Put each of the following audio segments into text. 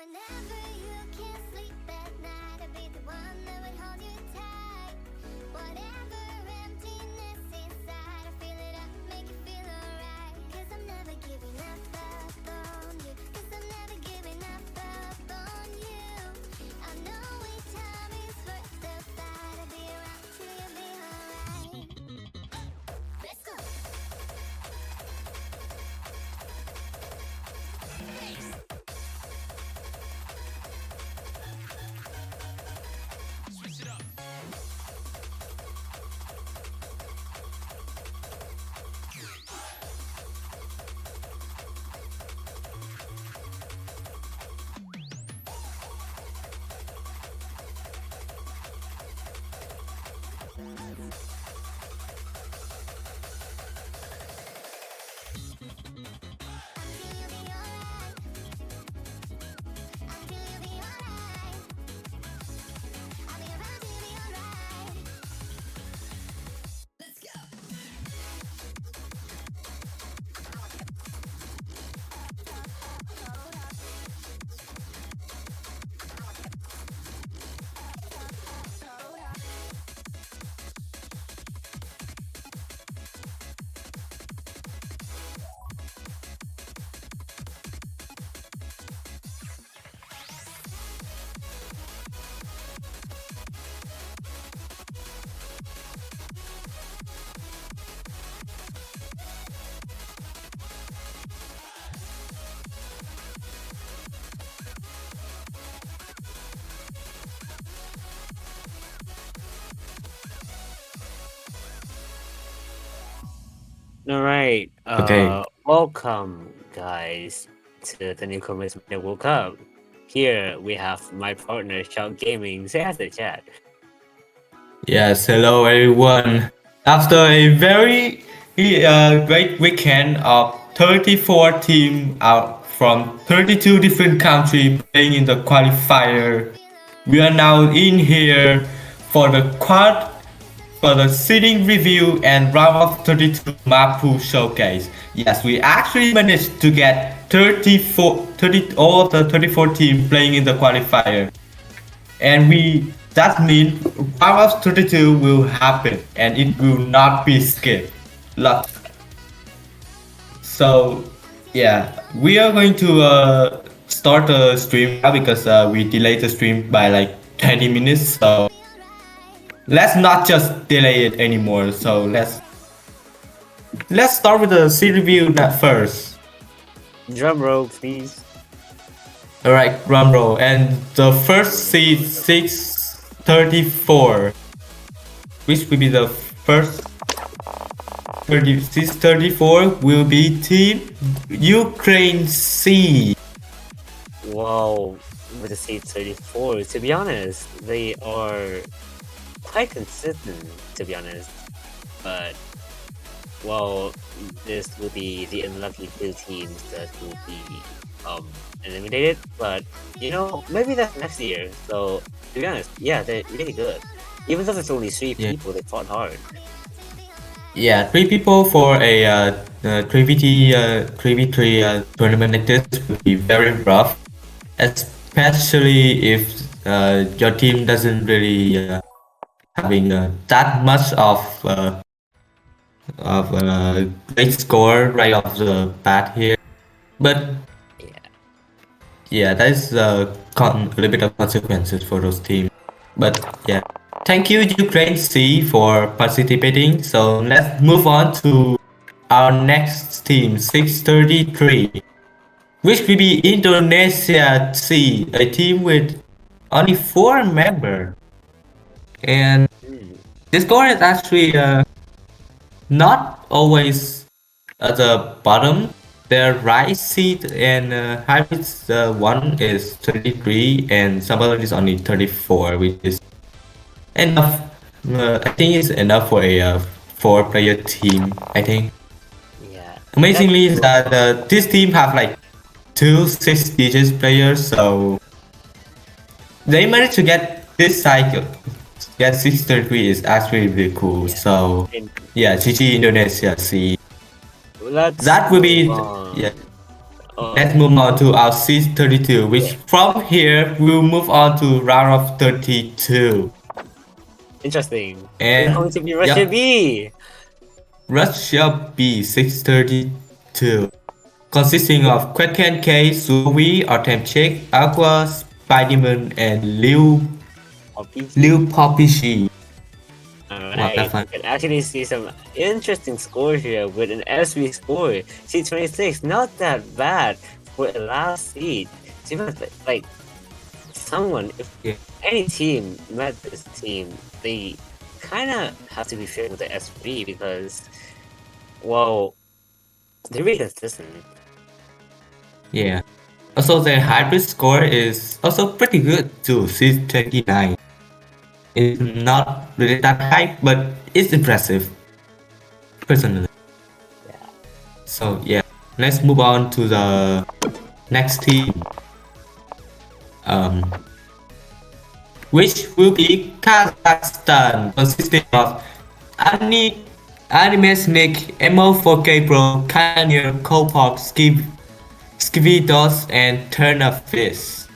Whenever you can't sleep at night, I'll be the one that would hold you tight. Whatever emptiness inside, I'll fill it up, make you feel alright. Cause I'm never giving up on you. Cause I'm never giving up on you. I know when time is worth the fight, I'll be around till you'll be alright. Let's go! All right. Okay. Welcome, guys, to the Newcomers Mania World Cup. Here we have my partner, Shout Gaming. Say hi to the chat. Yes, hello everyone. After a very great weekend of 34 teams out from 32 different countries playing in the qualifier, we are now in here for the seeding review and round of 32 Mappool showcase. Yes, we actually managed to get all of the 34 teams playing in the qualifier. And that means round of 32 will happen and it will not be skipped. Lott. So yeah, we are going to start the stream now because we delayed the stream by like 20 minutes. So let's not just delay it anymore. So let's start with the seed review first. Drum roll, please. Alright, drum roll. And the first seed 634, which will be the first 634 will be Team Ukraine C. Wow, with the seed 34. To be honest, they are quite consistent. To be honest, but well, this will be the unlucky two teams that will be eliminated. But you know, maybe that's next year. So to be honest, yeah, they're really good. Even though there's only three people, they fought hard. Yeah, 3 people for a 3v3 tournament like this would be very rough, especially if your team doesn't really having that much of great score right off the bat here. But yeah, that is a little bit of consequences for those teams. But yeah, thank you Ukraine C for participating. So let's move on to our next team, 633, which will be Indonesia C, a team with only 4 members. And this score is actually not always at the bottom. Their right seed and hybrid one is 33 and Summerland is only 34, which is enough. I think it's enough for a 4-player team. I think. Yeah. Amazingly, that this team have like 2 6-digit players, so they managed to get this cycle. Get 633 is actually really cool. Yeah. So yeah, GG Indonesia C. Let's That will be move on. yeah. let's move on to our seed 32, which Yeah. from here we'll move on to round of 32. Interesting. It's going And to be Russia yeah, B. Russia B 632, consisting of Kraken K, Suowi, Artemchik, Aqua, Spiderman, and Liu RPG. Poppy Shi. Wow, that's Alright, fun. you can actually see some interesting score here with an SV score. C26, not that bad for a last seed. See, like, someone, if Yeah, any team met this team, they kind of have to be fair with the SV because, well, they're really consistent. yeah. Also, their hybrid score is also pretty good too, C29. It's not really that high, but it's impressive, personally. Yeah. So yeah, let's move on to the next team, um, which will be Kazakhstan, consisting of Ani, Anime Snake, MO4K Pro, Canyoneer, Kopok, Skividos, and Turner Fist.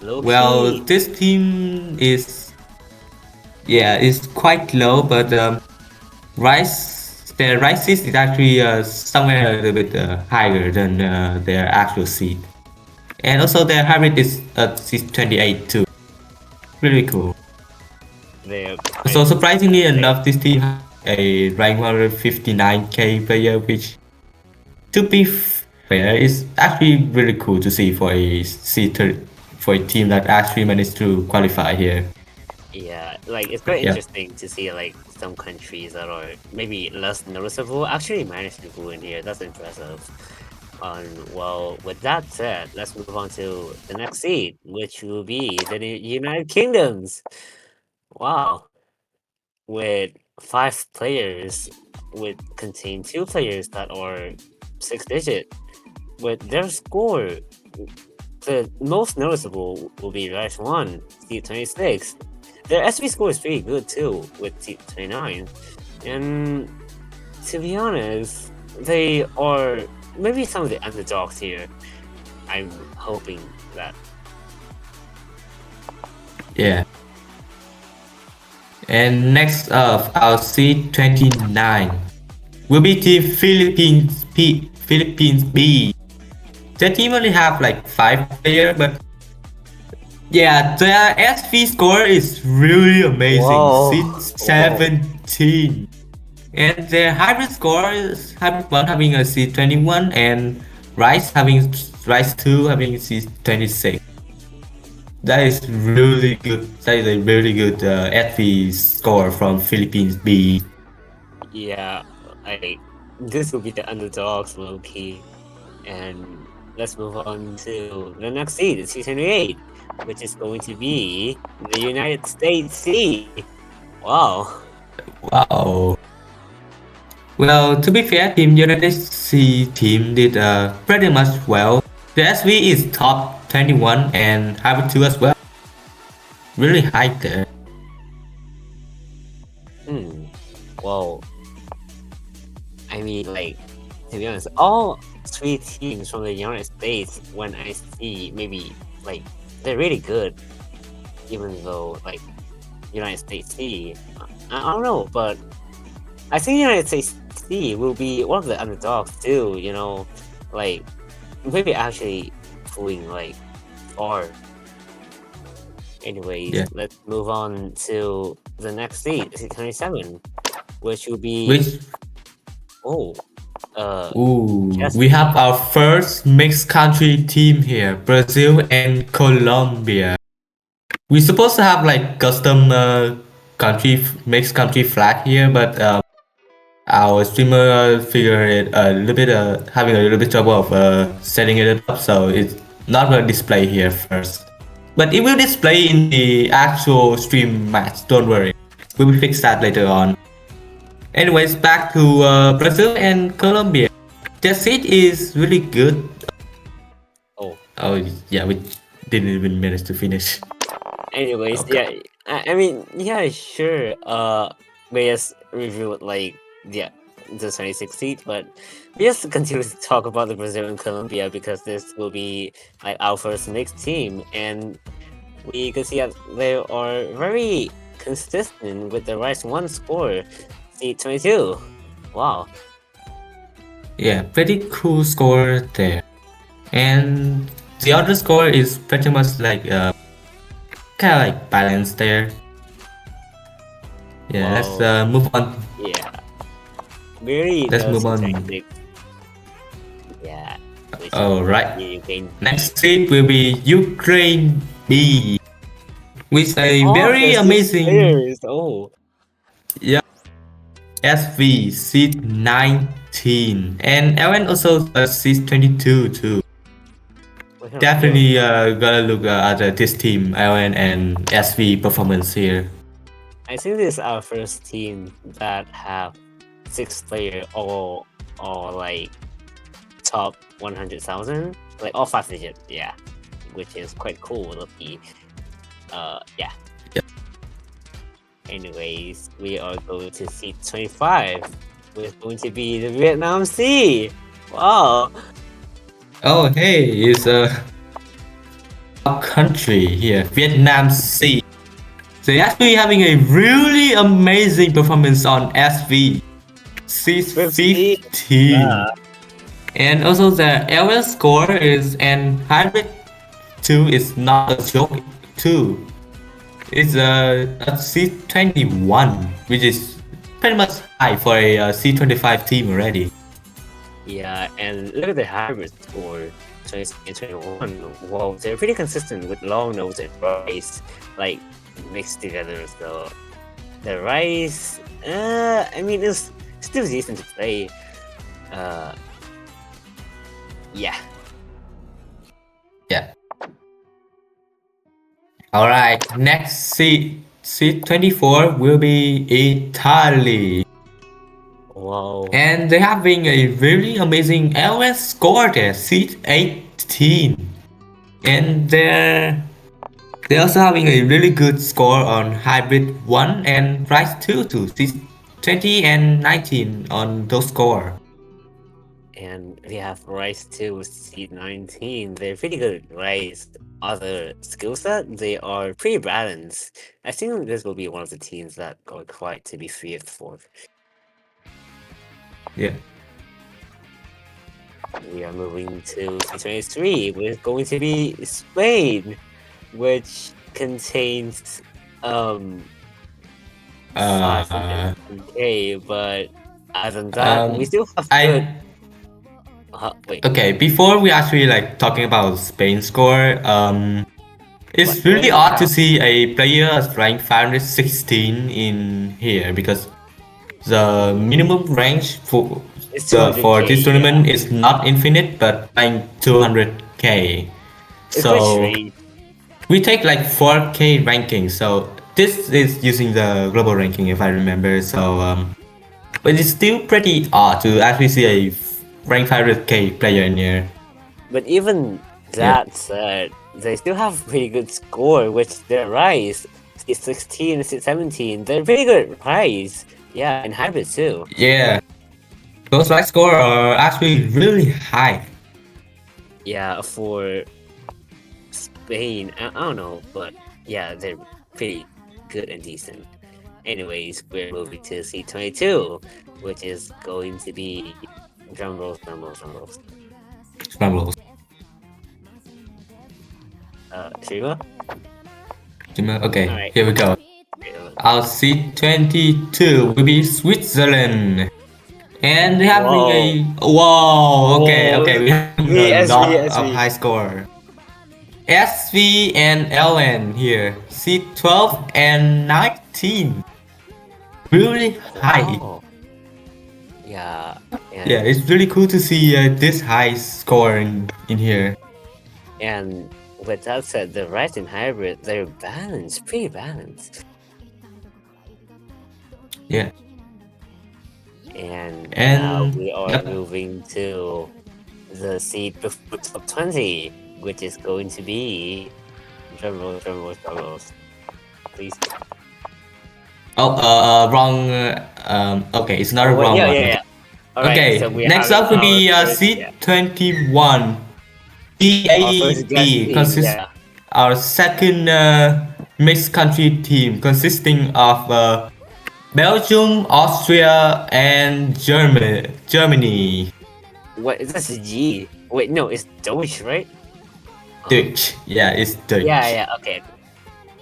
Low Well, key. this team is, yeah, is quite low, but their rise seed is actually somewhere a little bit higher than their actual seed. And also their hybrid is seed 28 too. Really cool. They're So quite surprisingly insane. enough, this team has a rank 159k player, which to be fair is actually really cool to see for a for a team that actually managed to qualify here. Yeah, like it's very Yeah. interesting to see like some countries that are maybe less noticeable actually manage to go in here. That's impressive. Well, with that said, let's move on to the next seed, which will be the United Kingdoms. Wow, with 5 players, would contain 2 players that are 6 digit. With their score, the most noticeable will be Rice 1, T26. Their SV score is pretty good too, with T29. And to be honest, they are maybe some of the underdogs here. I'm hoping that. Yeah. And next up, our seed 29 will be Team Philippines B. The team only have like 5 players, but yeah, their SV score is really amazing. Whoa! Seed Whoa! 17. And their hybrid score is hybrid 1 having a seed 21 and Rice 2 having a seed 26. That is really good. That is a really good SV score from Philippines B. Yeah, like this will be the underdogs low key. And let's move on to the next seed, C28, which is going to be the United States C. Wow. Wow. Well, to be fair, Team United C team did pretty much well. The SV is top 21 and hybrid 2 as well. Really high there. Well, I mean, like, to be honest, all 3 teams from the United States, when I see maybe, like, they're really good, even though, like, United States C, I don't know, but I think United States C will be one of the underdogs too, you know, like, maybe actually going, like, far. Anyways, Yeah. let's move on to the next seed, 27, which will be, Which, oh, yes. we have our first mixed country team here, Brazil and Colombia. We're supposed to have like custom mixed country flag here, but our streamer figured it a little bit having a little bit trouble of setting it up, so it's not gonna display here first. But it will display in the actual stream match. Don't worry, we will fix that later on. Anyways, back to Brazil and Colombia. Their seed is really good. Oh yeah, we didn't even manage to finish. Anyways, Okay. yeah, I mean, yeah, sure. We just reviewed like the 26 seed, but just continue to talk about the Brazil and Colombia because this will be like our first mixed team, and we can see that they are very consistent with the Rise 1 score. See 22. Wow. Yeah, pretty cool score there. And the other score is pretty much like kind of like balanced there. Yeah, let's Wow. move on. Yeah. Very Let's move on. technique. Yeah. Which All right. you can Next seed will be Ukraine B, with a very there's 6 amazing players. Oh. yeah SV seed 19, and Ellen also seed 22 too. What kind of Definitely player? gonna look at this team Ellen and SV performance here. I think this is our first team that have 6 player all like top 100,000, like all 5 digit, yeah, which is quite cool to see. Yeah. Yep. Anyways, we are going to see 25, which is going to be the Vietnam Sea. Wow. Oh hey, it's a country here, Vietnam C. They're actually having a really amazing performance on SV. C15. Yeah. And also the LL score is and hybrid 2 is not a joke too. It's a C21, which is pretty much high for a C25 team already. Yeah, and look at the hybrid score, 20 and 21. Wow, they're pretty consistent with long nose and rice, like mixed together. So the rice, I mean, it's still decent to play. Yeah. Yeah. Alright, next seed 24 will be Italy. Wow. And they're having a really amazing LS score there, seed 18. And they're also having a really good score on hybrid 1 and rise 2 to seed 20 and 19 on those score. And we have Rice too with seed 19. They're pretty good at Rice. Other skill set, they are pretty balanced. I think this will be one of the teams that are quite to be feared for. Yeah. We are moving to C23, which is going to be Spain, which contains 500k, but other than that, we still have good. Wait. Okay, before we actually like talking about Spain score, it's What? really odd to see a player rank 516 in here because the minimum range for It's for 200K, this tournament yeah. is not infinite but rank 200k. It's So quite strange. we take like 4k ranking. So this is using the global ranking if I remember. So but it's still pretty odd to actually see a rank 500k player in here. But even that said, they still have pretty good score, which their rise is 16, 17. They're pretty good rise. Yeah, and hybrid too. Yeah. Those rise score are actually really high. Yeah, for Spain, I don't know, but yeah, they're pretty good and decent. Anyways, we're moving to C22, which is going to be drum rolls. Scrambles. Shiva? Okay, Alright. here we go. Our C22 will be Switzerland. And they're having a wow, okay, we have a lot of high score. SV and LN here, C12 and 19. Really high. Wow. Yeah. Yeah, it's really cool to see this high score in here. And with that said, the rise in hybrid, they're balanced, pretty balanced. Yeah. And And now we are moving to the seed before top 20, which is going to be drum rolls. Please. Oh, wrong. Okay, it's not a wrong one. Yeah. All right, so Okay, we're next having up will our be first, seed 21. our first guest DAB team. consists Yeah. our second mixed country team consisting of Belgium, Austria, and Germany. What is this? G? Wait, no, it's Deutsch, right? Dutch. Yeah, it's Yeah, Dutch. yeah. Okay.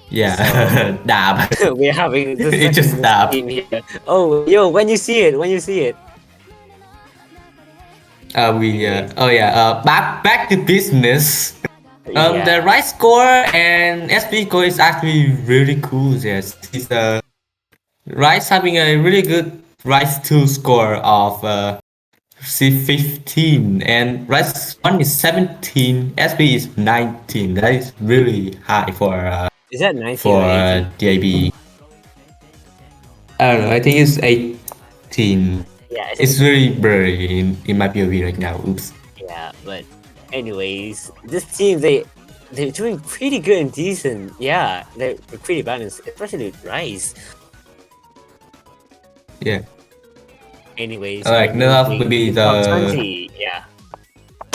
Yeah, So Dab. we're having the It's second just Dab. team here. Oh, yo, when you see it, when you see it. Anyways, Oh yeah, back to business. The yeah. right score and SP score is actually really cool. Yes, it's Rice having a really good Rice 2 score of C15 and Rice 1 is 17, SP is 19. That is really high Is that 19 or for 18? DAB. I don't know, I think it's 18. Yeah, it's It's 18. really blurry in my POV right now. Oops. Yeah, but anyways, this team they're doing pretty good and decent. Yeah, they're pretty balanced, especially Rice. Yeah. Anyways, Alright, we're next up moving will be to top the 20. Yeah,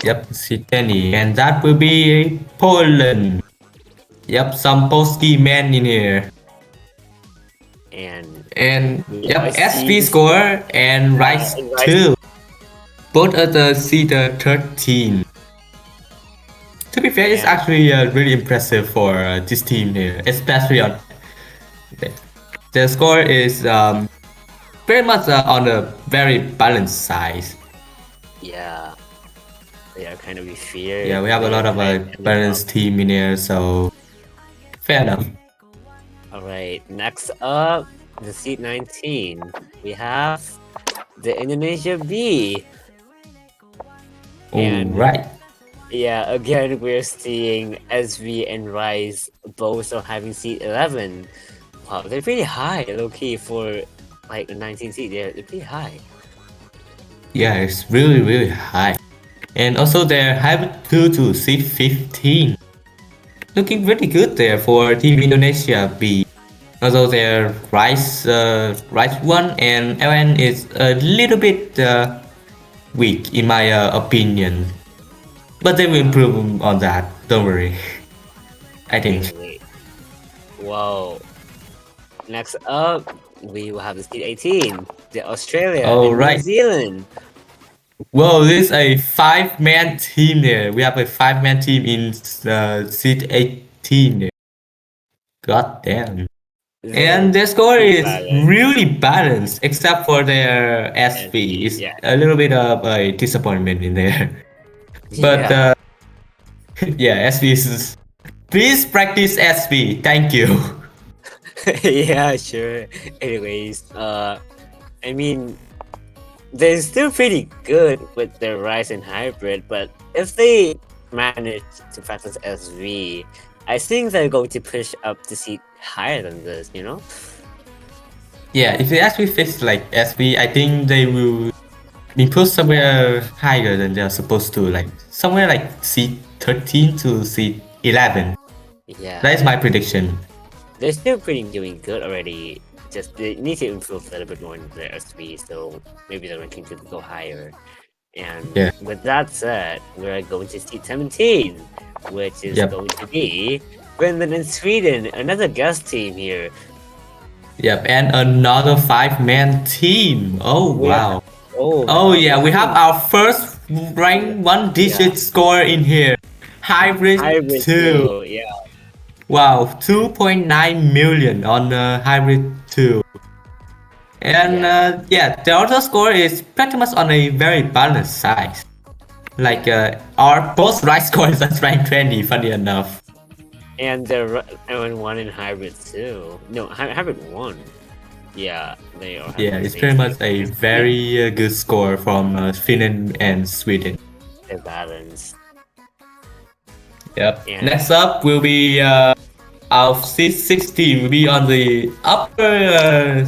yep, C20, and that will be Poland. Yep, some Polski men in here. and And I yep, see SP this. score and Rice And Rice. 2. Both are the seed 13. To be fair, it's Yeah. actually really impressive for this team here, especially on the score is very much on a very balanced side. Yeah, they are kind of fair. Yeah, we have a lot of balanced team in here, so fair enough. All right, next up, the seat 19. We have the Indonesia B. And Alright. yeah, again, we're seeing SV and Rise both are having seat 11. Wow, they're pretty high, low key, for like a 19 seat. They're pretty high. Yeah, it's really high. And also their hybrid 2 to seat 15. Looking really good there for Team Indonesia B. Although their Rise 1 and LN is a little bit weak in my opinion. But they will improve on that, don't worry. I think. Anyway, wow. Next up, we will have the seat 18, the Australia and New Alright. Zealand. Whoa, this is a 5-man team there. We have a 5-man team in seat 18 there. God damn. And their score is really balanced, except for their SV. It's a little bit of a disappointment in there. But yeah, SV is. Please practice SV. Thank you. Yeah, sure. Anyways, I mean, they're still pretty good with their Rise and Hybrid, but if they manage to practice SV, I think they're going to push up the seat higher than this, you know? Yeah, if they actually fix like SV, I think they will improve somewhere higher than they're supposed to, like somewhere like seat 13 to seat 11. Yeah. That is my prediction. They're still pretty doing good already. Just they need to improve a little bit more in their SV, so maybe the ranking could go higher. And with that said, we're going to seat 17, which is going to be Finland and Sweden, another guest team here. Yep, and another 5-man team. Oh wow. Oh yeah, we have our first ranked 1-digit score in here. Hybrid 2. Yeah. Wow, 2.9 million on Hybrid 2. And yeah, the other score is pretty much on a very balanced side. Like our both right score is at rank 20, funny enough. And they're one in Hybrid 2. No, Hybrid 1. Yeah, they are. Yeah, it's pretty much a very good score from Finland and Sweden. They're balanced. Yep. Next up will be our C16 will be on the upper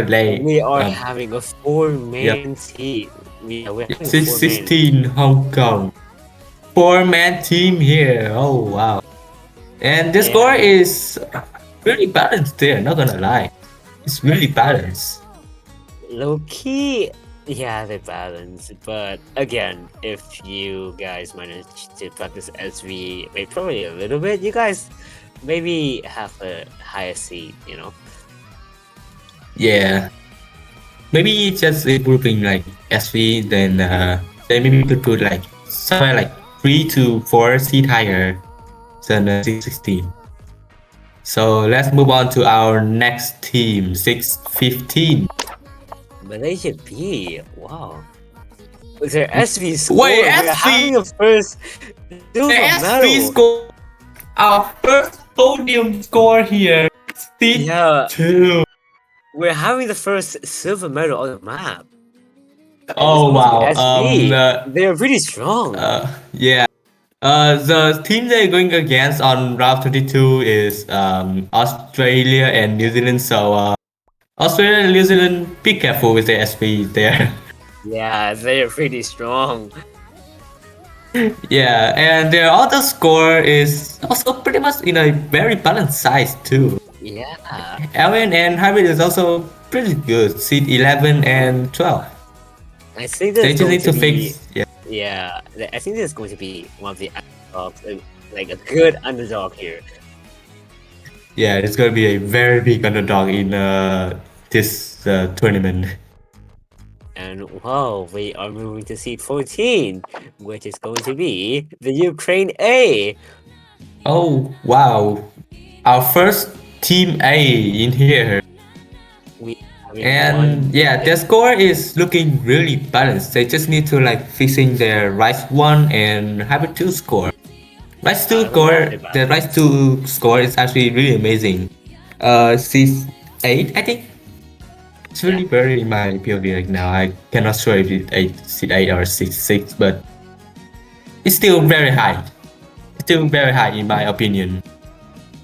lane. We are having a 4-man team. C16 Hong Kong. 4-man team here. Oh wow. And the score is really balanced there, not gonna lie. It's really balanced. Low key, yeah, they balance. But again, if you guys manage to practice SV, maybe probably a little bit, you guys maybe have a higher seed, you know? Yeah. Maybe just improving like SV, then maybe we could put like somewhere like 3 to 4 seat higher than 616. So let's move on to our next team, 615. Malaysia B, wow. Their SV score, Wait, we're SV? having a first silver SV medal. score, our first podium score here, seat Yeah, 2. we're having the first silver medal on the map. And Oh it's supposed to wow. be SV. They're pretty strong. Yeah. The team they're going against on round 22 is Australia and New Zealand. So Australia and New Zealand, be careful with the SP there. Yeah, they're pretty strong. Yeah, and their other score is also pretty much in a very balanced size too. Yeah. Alvin and Hybrid is also pretty good, seed 11 and 12. I think They that's just going need to be, fix. Yeah. yeah, I think this is going to be one of the underdogs, like a good underdog here. Yeah, it's gonna be a very big underdog in this tournament. And wow, we are moving to seed 14, which is going to be the Ukraine A. Oh wow, our first team A in here. We having And one. yeah, their score is looking really balanced. They just need to like fixing their Rise 1 and Hybrid 2 score. Rise 2 score, the Rise 2 score is actually really amazing. 6-8, I think. It's really very in my POV right now. I cannot sure if it's 8 or 6-6, but it's still very high. It's still very high in my opinion.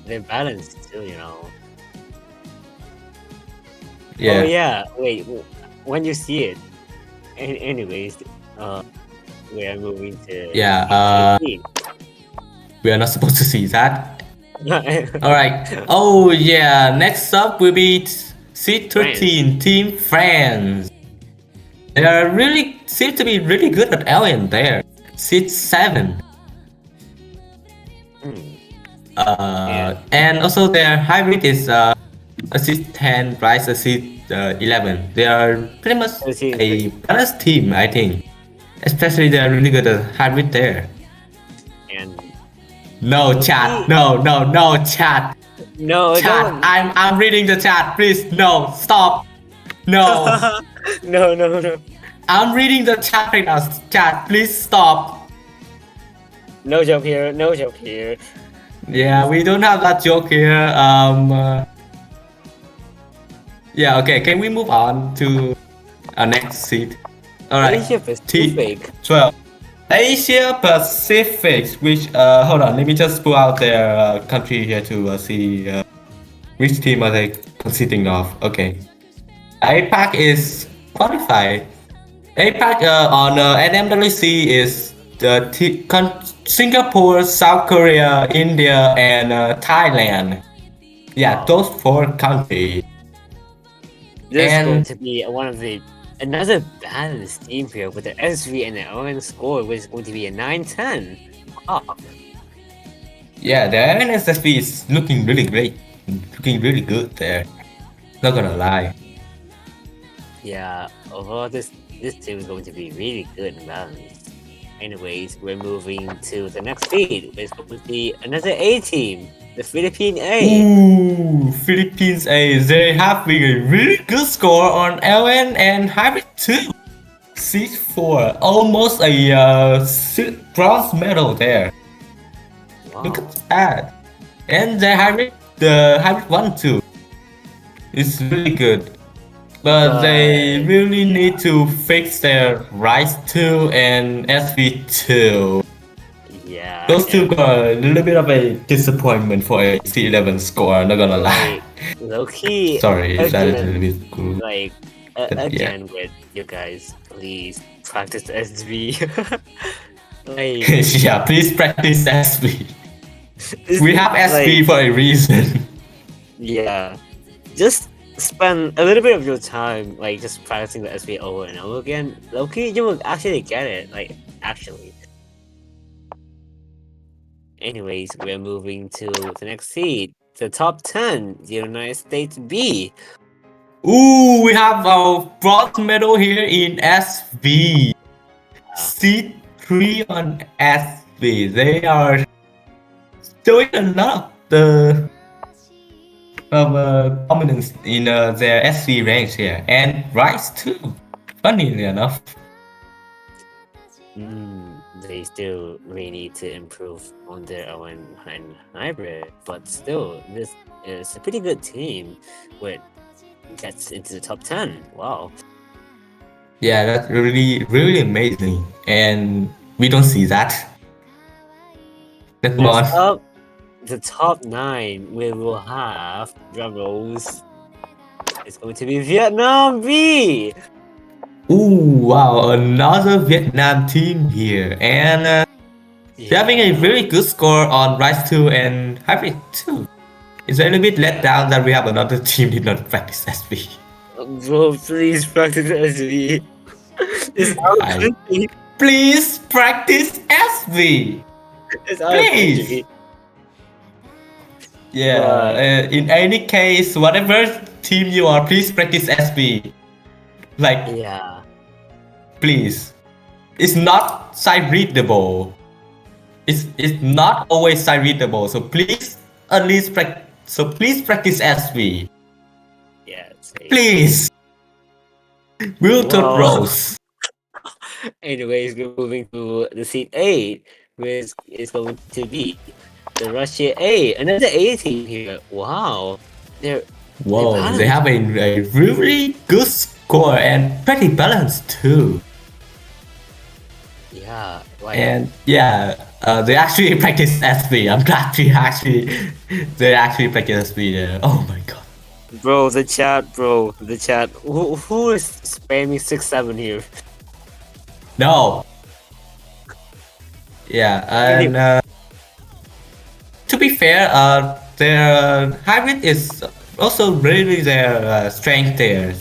They're balanced too, you know. Yeah. Oh yeah, wait, when you see it. Anyways, we are moving to Yeah, seed we are not supposed to see that. 13. Alright. Oh yeah, next up will be C13 Team France. They are really seem to be really good at alien there. Seed 7. And also their hybrid is assist 10, Rise assist 11. They are pretty much a balanced team, I think. Especially they are really good at hybrid there. And no chat, no chat. no, Chat, don't. I'm reading the chat. Please, no, stop. No, no. I'm reading the chat right now. Chat, please stop. No joke here. No joke here. Yeah, we don't have that joke here. Yeah, okay. Can we move on to our next seat? All right. Asia Pacific. 12. Asia Pacific, which hold on, let me just pull out their country here to see which team are they consisting of. Okay, APAC is qualified. APAC on NMWC is Singapore, South Korea, India, and Thailand. Yeah, those 4 countries. This is going to be one of the another balanced team here with the SV and the ON score, which is going to be a 9-10. Wow. Yeah, the NSSP is looking really great, looking really good there. Not gonna lie. Yeah, overall this team is going to be really good and balanced. Anyways, we're moving to the next feed, which is going to be another A team, the Philippine A. Ooh, Philippines A. They have a really good score on LN and Hybrid 2. Seed 4, almost a bronze medal there. Wow. Look at that. And the Hybrid 1 too. It's really good. But they really need to fix their Rise 2 and SV2. Yeah. Those two got a little bit of a disappointment for a C11 score, I'm not gonna lie. Low key. Sorry, that is a Again, little bit cool. like again with you guys, please practice SV. Like Yeah, please practice SV. this We is, have SV like, for a reason. yeah. Just spend a little bit of your time like just practicing the SV over and over again, Loki, you will actually get it. Like actually. Anyways, we're moving to the next seed, the top 10, the United States B. Ooh, we have our bronze medal here in SV. Seat 3 on SV. They are showing a lot of dominance in their SV ranks here, and Rice too. Funnily enough. They still really need to improve on their own and hybrid, but still, this is a pretty good team which gets into the top 10. Wow. Yeah, that's really, really amazing, and we don't see that. Let's move Next on. up, the top 9, we will have drum rolls. It's going to be Vietnam B. Ooh, wow, another Vietnam team here, and they're having a really good score on Rise 2 and Hybrid 2. It's a little bit let down that we have another team did not practice SV. Bro, please practice SV. It's our I- country. Please practice SV! It's our Please. country. Yeah, in any case, whatever team you are, please practice SV. Like, Yeah. please. It's not side readable. It's not always side readable. So please at least please practice SV. Yeah. Please. Will Wow. Rose. Anyways, we're moving to the seat 8, which is going to be the Russia A. Another A team here. Wow. Whoa, they have a really good score and pretty balanced too. Yeah. Like, And yeah, they actually practice SV. I'm glad they actually practice SV there. Oh my god. bro, the chat. Who is spamming 6-7 here? No. Yeah, and to be fair, their hybrid is also really their strength there.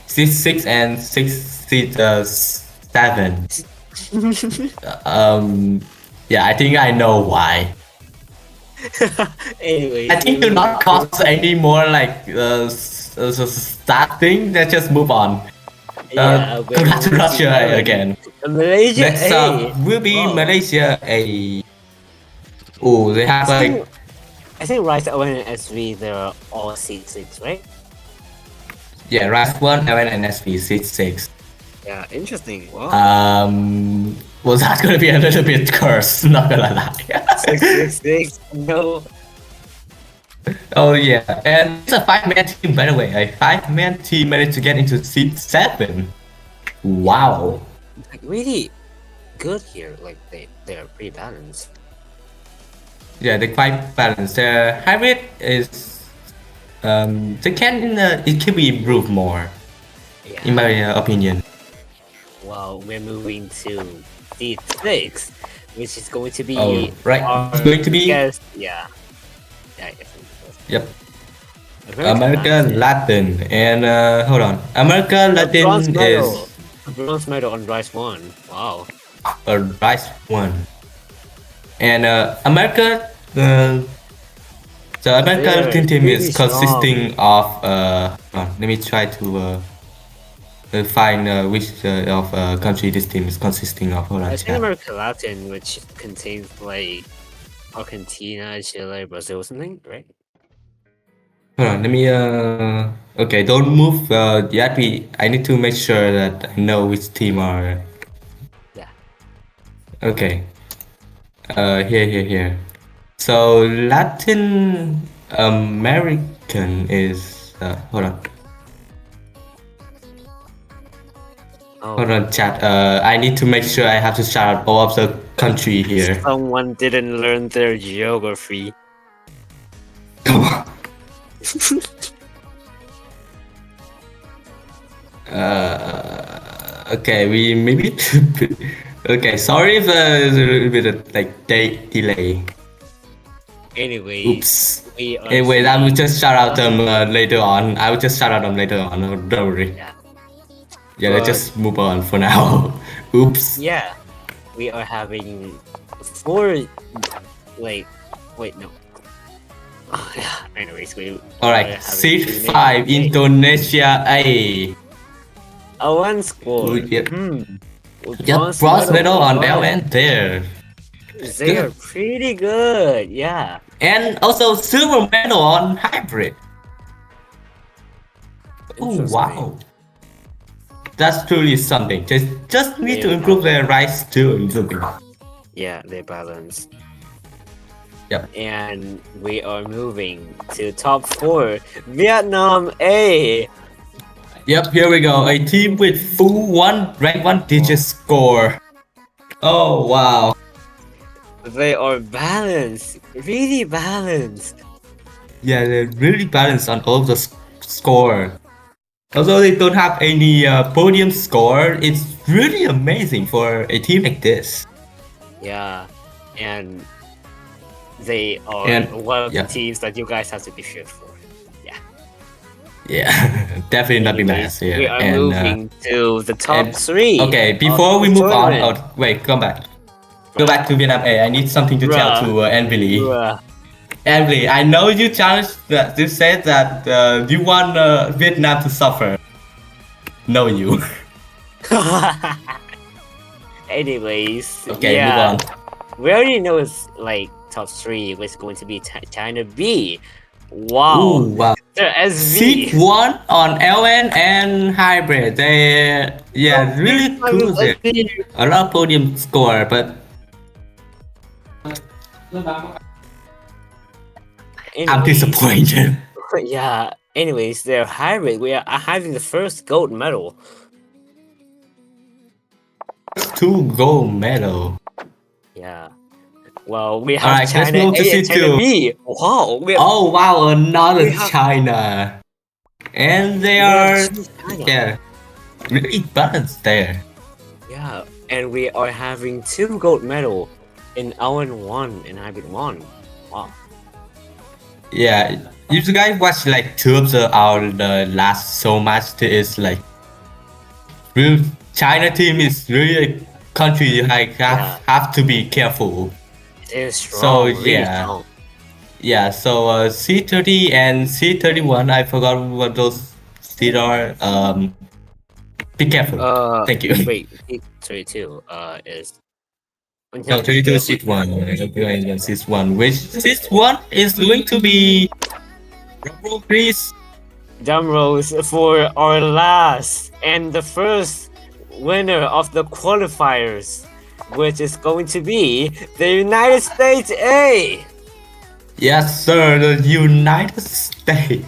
6-6 and 6-7. Yeah, I think I know why. Anyways, I think do not cause any more like starting. Let's just move on. yeah, Congrats to Russia again. Malaysia Next A. up will be Wow. Malaysia A. Oh, they have like I think Rise Owen and SV, they're all seat 6, right? yeah, Rise 1, Evan, and SV 6-6. Yeah, interesting. Wow. Well, that's gonna be a little bit cursed, not gonna lie. 666. No. Oh yeah, and it's a 5-man team by the way. A 5-man team managed to get into seat 7. Wow. Like, really good here. Like, they're pretty balanced. Yeah, they're quite balanced. Their hybrid is it can be improved more, Yeah. in my opinion. Well, we're moving to seat 6, which is going to be. Oh, right. our It's going to be- guest- Yeah. Yeah, I guess it was. Yep. America Latin and hold on. America Latin Bronze is medal. A bronze medal on Rise 1. Wow. a Rice 1. And America the America They're Latin team really is strong. consisting of let me try to find which of country this team is consisting of. Hold on, I think chat. America Latin, which contains like Argentina, Chile, Brazil, something, right? Hold on, let me okay, don't move yet. I need to make sure that I know which team are. Yeah. Okay. Here. So Latin American is hold on. Oh, Hold on, chat. I need to make sure I have to shout out all of the country here. someone didn't learn their geography. Come on. Okay, we maybe. Okay, sorry if there's a little bit of like delay. Anyway, Oops. we are. Anyway, I will seeing- just shout out them later on. I will just shout out them later on. Don't worry. Yeah. Yeah, let's But- just move on for now. Oops. Yeah, we are having 4. Wait, no. Anyways, we. Alright, are having seed 2 5, nations. Indonesia A. A 1 score. Yep. With Yep, bronze medal on Wow. LN there. They are pretty good. Yeah. And also silver medal on hybrid. Oh Interesting. wow. That's truly something. Just need to Yeah. improve their rice too a little bit. Yeah, they balance. Yep. And we are moving to top 4. Vietnam A. Yep, here we go. A team with full rank 1 digit score. Oh wow. They are balanced. Really balanced. Yeah, they're really balanced on all the score. Although they don't have any podium score, it's really amazing for a team like this. Yeah. And they are And- one of yeah. the teams that you guys have to be sure for. Yeah, definitely not be Anyways, nice. Yeah, we are and, moving to the top and- 3. okay, of before we the move on, tournament. wait, come back. Go back to Vietnam A. I need something to tell to Anvili. Bruh. Anvili, I know you challenged that. You said that you want Vietnam to suffer. No, you. Anyways, Okay, yeah, move on. we already know it's like top 3 was going to be China B. Wow, Ooh, wow. they're Seed SV. 1 on LN and hybrid. They, yeah, really cool there. A lot of podium score, but I'm Anyways, disappointed. Yeah. Anyways, they're hybrid. We are having the first gold medal. 2 gold medal. Yeah. Well, we have Alright, let's China move to A and C2. China B. Wow. We have, Oh wow, another We have- China. And they we are, have two China. yeah, really balanced there. Yeah, and we are having 2 gold medal in LN1 and hybrid 1. Wow. Yeah, if you guys watch like 2 of our last so much, it's like real China team is really a country you like have to be careful. It is strong. So, really yeah. strong. Yeah, so C30 and C31, I forgot what those seeds are. Be careful. Thank you. Wait, 32 is. No, 32 is seed 1. Seed 1. Which seed 1 is going to be. Please. Drum rolls for our last and the first winner of the qualifiers, which is going to be the United States A. Yes, sir, the United States.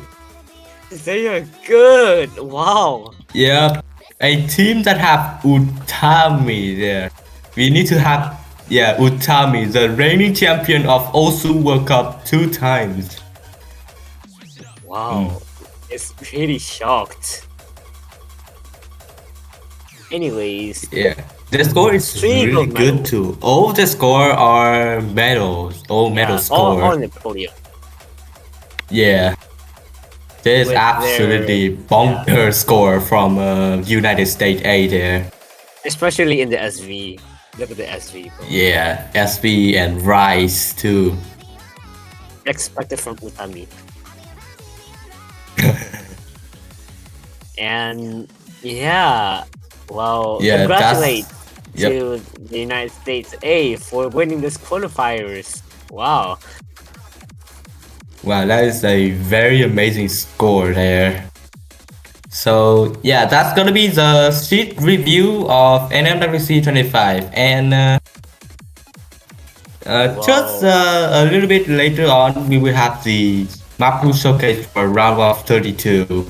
They are good. Wow. Yep, a team that have Utami there. We need to have, yeah, Utami, the reigning champion of Osu World Cup 2 times. Wow. It's pretty shocked. Anyways, Yeah, the score is Three really gold good medals. too. All the score are medals, all medal score. all on the podium. Yeah, there's With absolutely their- bonker score from United States A there. Especially in the SV. Look at the SV. Bro. Yeah, SV and Rice too. Expected from Utami. And yeah, well, Yeah, congratulate yep. to the United States A for winning this qualifiers. Wow. Wow, that is a very amazing score there. So yeah, that's gonna be the sheet review of NMWC25, and just a little bit later on, we will have the Mappool showcase for round of 32.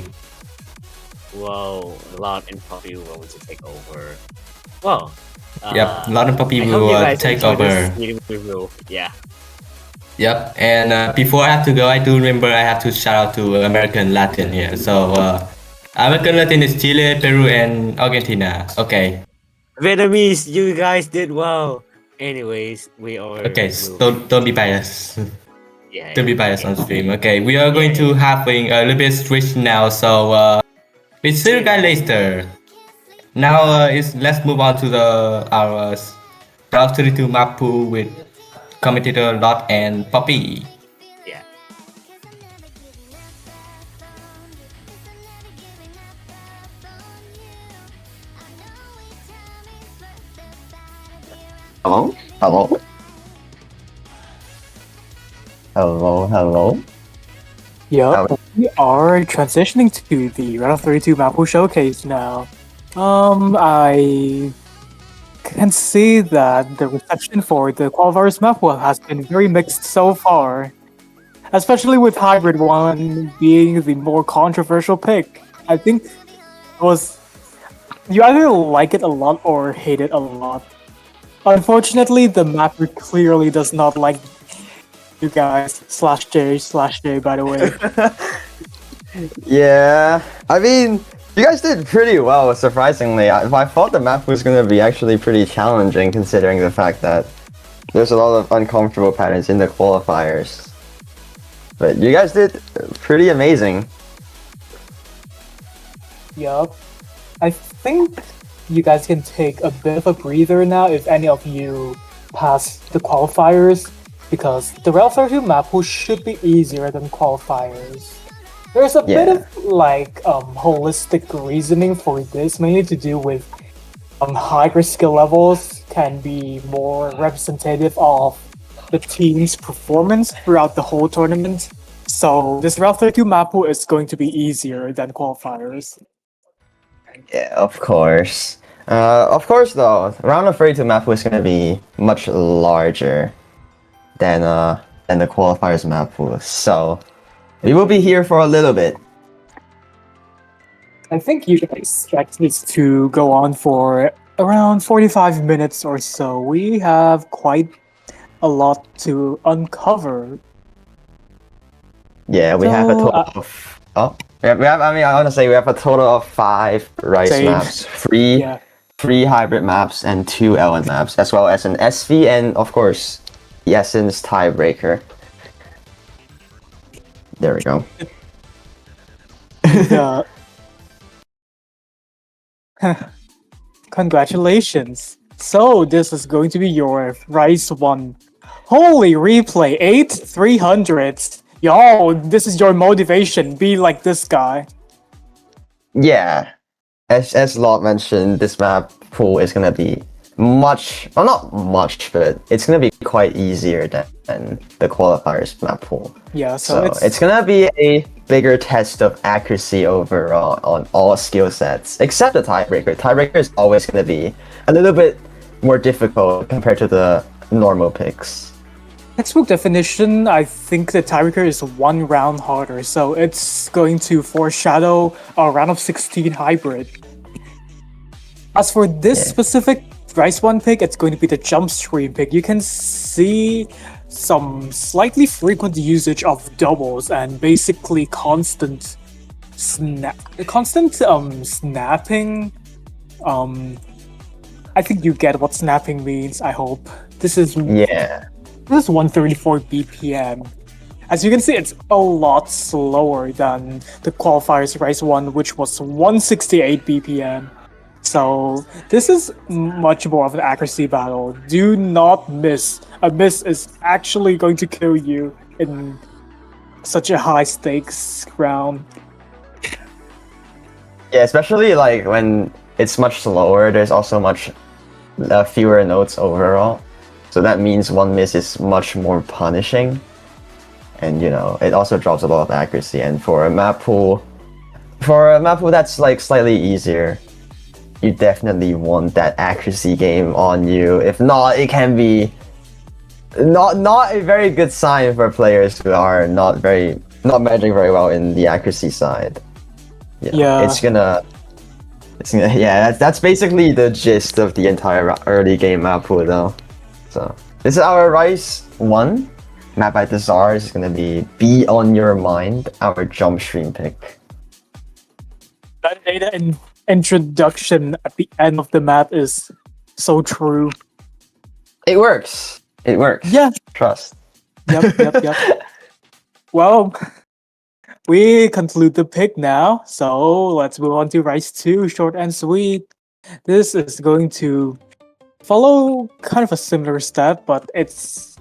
Whoa, Lott and Popy will want to take over. Well, Yep, Lott and Popy I hope will you guys take enjoyed over. this meeting review. Yeah. Yep, and before I have to go, I do remember I have to shout out to American Latin here. So American Latin is Chile, Peru, and Argentina. Okay. Vietnamese, you guys did well. Anyways, we are. Okay, moving. don't be biased. Yeah. to be biased on stream. Okay, we are going to having a little bit switch now. So we see you guys later. Now let's move on to our round 32 map pool with commentator Lott and Popy. Yeah. Hello? Hello? Hello, hello? Yep, we are transitioning to the Round of 32 Mappool Showcase now. I can see that the reception for the qualifiers Mappool has been very mixed so far, especially with Hybrid One being the more controversial pick. I think it was you either like it a lot or hate it a lot. Unfortunately, the mapper clearly does not like you guys /J by the way. Yeah, I mean, you guys did pretty well, surprisingly. I thought the map was going to be actually pretty challenging, considering the fact that there's a lot of uncomfortable patterns in the qualifiers. But you guys did pretty amazing. Yup. I think you guys can take a bit of a breather now if any of you pass the qualifiers, because the Round 32 Mappool should be easier than qualifiers. There's a bit of holistic reasoning for this, mainly to do with higher skill levels can be more representative of the team's performance throughout the whole tournament. So this Round 32 Mappool is going to be easier than qualifiers. Yeah, of course. Of course, though, round of 32 map was gonna be much larger than the qualifiers map pool. So we will be here for a little bit. I think you can expect this to go on for around 45 minutes or so. We have quite a lot to uncover. Yeah, we have a So, total of I want to say we have a total of 5 rice Same. maps, 3 Yeah. 3 hybrid maps, and 2 LN maps, as well as an SV and of course the Essence tiebreaker. There we go. Congratulations. So this is going to be your Rise 1. Holy replay, 8/300. Yo, this is your motivation. Be like this guy. Yeah, as Lott mentioned, this map pool is gonna be much, well, not much, but it's gonna be quite easier than the qualifiers map pool. Yeah, So so it's gonna be a bigger test of accuracy overall on all skill sets, except the tiebreaker. Tiebreaker is always gonna be a little bit more difficult compared to the normal picks. textbook definition, I think the tiebreaker is 1 round harder, so it's going to foreshadow a round of 16 hybrid. As for this specific Rise 1 pick, it's going to be the jump stream pick. You can see some slightly frequent usage of doubles and basically constant snapping. I think you get what snapping means, I hope. This is Yeah. This is 134 BPM. As you can see, it's a lot slower than the qualifiers Rise 1, which was 168 BPM. So this is much more of an accuracy battle. Do not miss. A miss is actually going to kill you in such a high stakes round. Yeah, especially like when it's much slower, there's also much fewer notes overall. So that means one miss is much more punishing. And you know, it also drops a lot of accuracy. And for a map pool that's like slightly easier, you definitely want that accuracy game on you. If not, it can be not a very good sign for players who are not managing very well in the accuracy side. Yeah. It's gonna yeah, that's basically the gist of the entire early game map pool though. So this is our Rise 1 map by the Czars. Is gonna be on your mind, our jump stream pick. That data introduction at the end of the map is so true. It works. It works. Yeah. Trust. Yep. Well, we conclude the pick now, so let's move on to Rise 2, short and sweet. This is going to follow kind of a similar step, but it's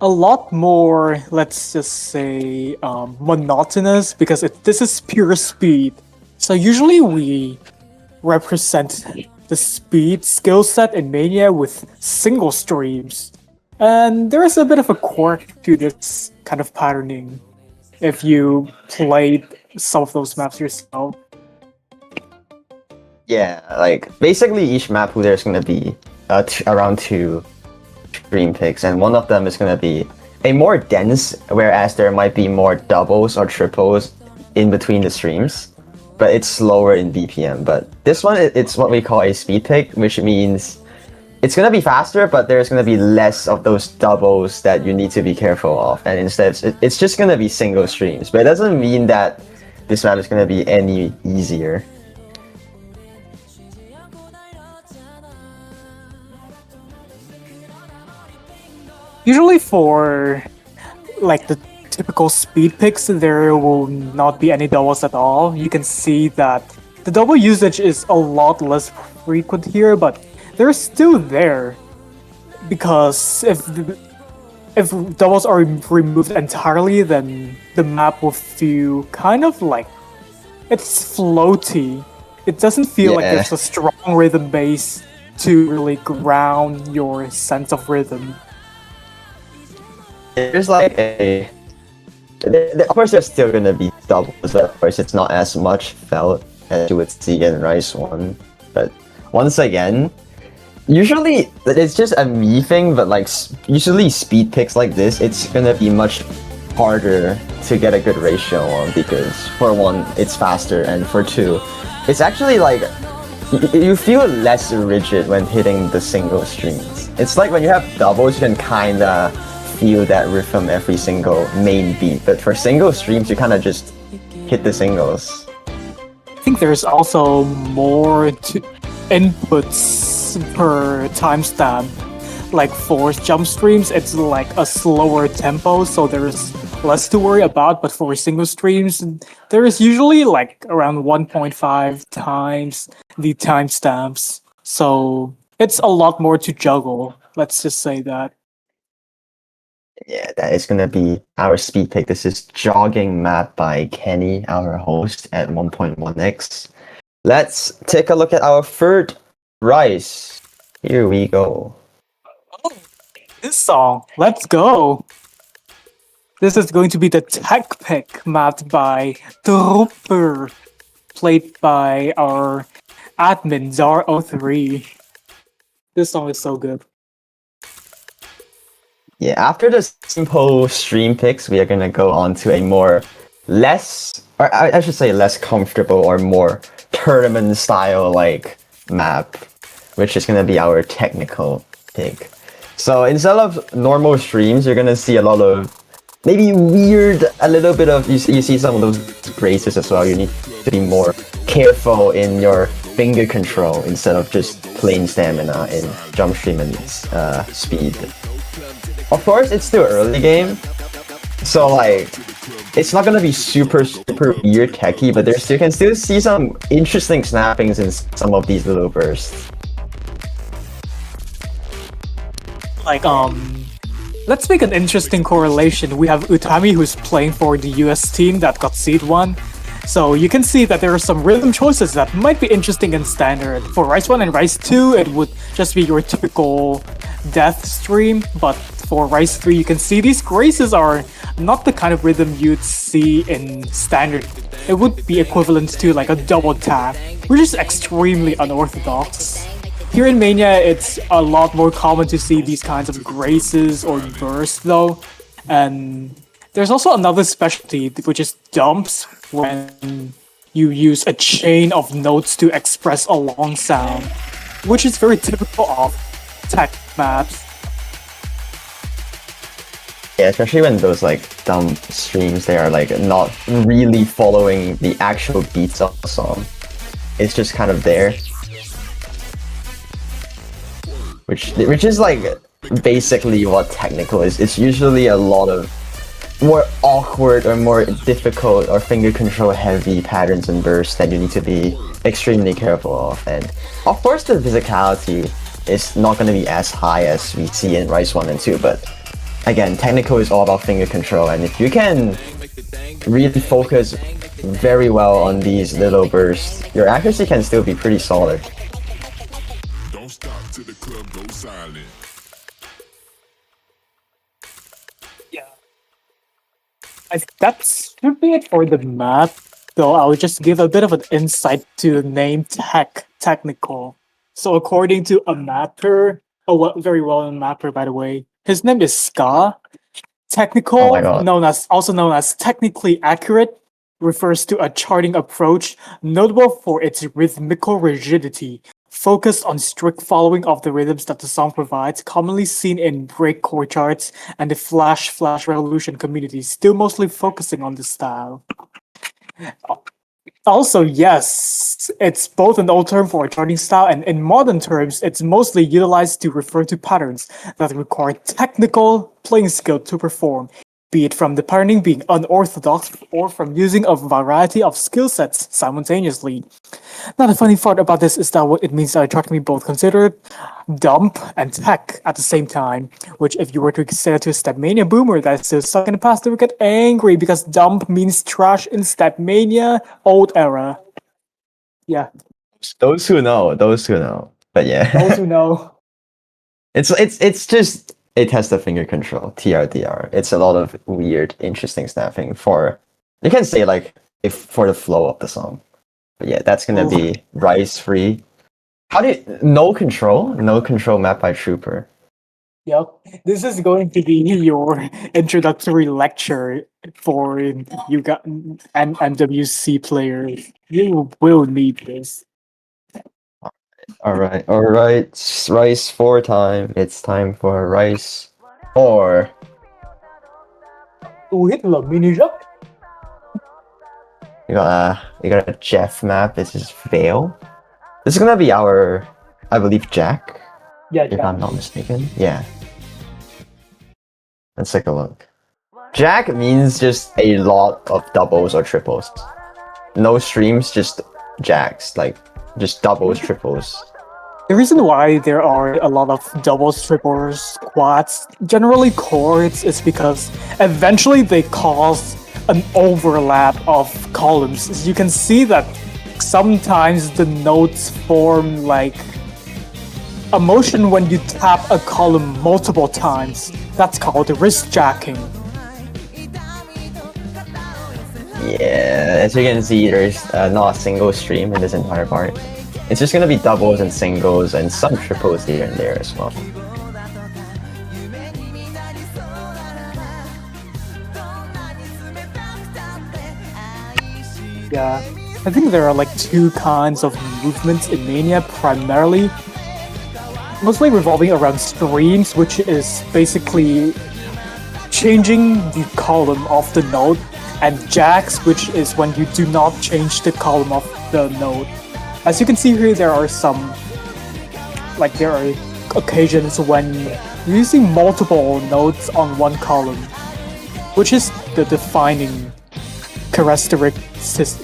a lot more, let's just say, monotonous because this is pure speed. So usually we represent the speed skill set in Mania with single streams. And there is a bit of a quirk to this kind of patterning if you played some of those maps yourself. Yeah, like basically each map there's gonna be around 2 stream picks, and one of them is gonna be a more dense, whereas there might be more doubles or triples in between the streams, but it's slower in BPM. But this one, it's what we call a speed pick, which means it's gonna be faster, but there's gonna be less of those doubles that you need to be careful of, and instead it's just gonna be single streams. But it doesn't mean that this map is gonna be any easier. Usually for like the typical speed picks, there will not be any doubles at all. You can see that the double usage is a lot less frequent here, but they're still there. Because if doubles are removed entirely, then the map will feel kind of like it's floaty. It doesn't feel like there's a strong rhythm base to really ground your sense of rhythm. There's like of course there's still gonna be doubles, but of course it's not as much felt as you would see in Rise 1. But once again, usually it's just a me thing, but like usually speed picks like this, it's gonna be much harder to get a good ratio on, because for one, it's faster, and for two, it's actually like you feel less rigid when hitting the single streams. It's like when you have doubles, you can kinda feel that rhythm every single main beat, but for single streams, you kind of just hit the singles. I think there's also more inputs per timestamp. Like for jump streams, it's like a slower tempo, so there's less to worry about. But for single streams, there is usually like around 1.5 times the timestamps, so it's a lot more to juggle. Let's just say that. Yeah, that is gonna be our speed pick. This is Jogging Map by Kenny, our host at 1.1x. Let's take a look at our third Rise. Here we go. Oh, this song, let's go! This is going to be the tech pick mapped by Trooper, played by our admin Zar03. This song is so good. Yeah, after the simple stream picks, we are gonna go on to a more less comfortable or more tournament style like map, which is gonna be our technical pick. So instead of normal streams, you're gonna see a lot of maybe weird, a little bit of, you see some of those braces as well. You need to be more careful in your finger control instead of just plain stamina in jump stream and speed. Of course, it's still early game, so like it's not gonna be super weird techy, but you can still see some interesting snappings in some of these little bursts. Like let's make an interesting correlation. We have Utami, who's playing for the US team that got seed 1. So you can see that there are some rhythm choices that might be interesting in standard. For Rise 1 and Rise 2, it would just be your typical death stream, but for Rise 3, you can see these graces are not the kind of rhythm you'd see in standard. It would be equivalent to like a double tap, which is extremely unorthodox. Here in Mania, it's a lot more common to see these kinds of graces or bursts though, and there's also another specialty, which is dumps, when you use a chain of notes to express a long sound, which is very typical of tech maps. Yeah, especially when those like dumb streams, they are like not really following the actual beats of the song. It's just kind of there. Which is like basically what technical is. It's usually a lot of more awkward or more difficult or finger control heavy patterns and bursts that you need to be extremely careful of. And of course the physicality is not going to be as high as we see in Rise 1 and 2, but again, technical is all about finger control, and if you can really focus very well on these little bursts, your accuracy can still be pretty solid. Don't stop till the club goes silent. Yeah. I think that should be it for the map, though I'll just give a bit of an insight to the name technical. So according to a mapper, very well-known mapper by the way, his name is Ska. Technical, Oh my God. also known as technically accurate, refers to a charting approach notable for its rhythmical rigidity, focused on strict following of the rhythms that the song provides, commonly seen in breakcore charts and the flash revolution communities, still mostly focusing on the style. Also, yes, it's both an old term for a charting style, and in modern terms, it's mostly utilized to refer to patterns that require technical playing skill to perform, be it from the patterning being unorthodox or from using a variety of skill sets simultaneously. Now, the funny part about this is that what it means that a chart can be both considered dump and tech at the same time, which if you were to consider to a Stepmania boomer that is still stuck in the past, they would get angry because dump means trash in Stepmania old era. Yeah, Those who know. But yeah. those who know. It's just a test of finger control, TRDR. It's a lot of weird, interesting snapping for, you can say like, if for the flow of the song. But yeah, that's gonna be Rise free. No control map by Trooper. Yep, this is going to be your introductory lecture for you got NMWC players. You will need this. Alright. Rise 4 time. It's time for Rise 4. To hit the mini jump. We got a Jeff map. This is Veil. This is gonna be our, I believe, Jack, Yeah, if I'm not mistaken. Yeah. Let's take a look. Jack means just a lot of doubles or triples. No streams, just jacks, like just doubles, triples. The reason why there are a lot of doubles, triples, quads, generally chords, is because eventually they cause an overlap of columns. As you can see that sometimes the notes form like a motion when you tap a column multiple times. That's called wrist jacking. Yeah, as you can see, there's not a single stream in this entire part. It's just gonna be doubles and singles and some triples here and there as well. Yeah, I think there are like two kinds of movements in Mania, primarily mostly revolving around streams, which is basically changing the column of the note, and jacks, which is when you do not change the column of the note. As you can see here, there are occasions when you're using multiple notes on one column, which is the defining characteristics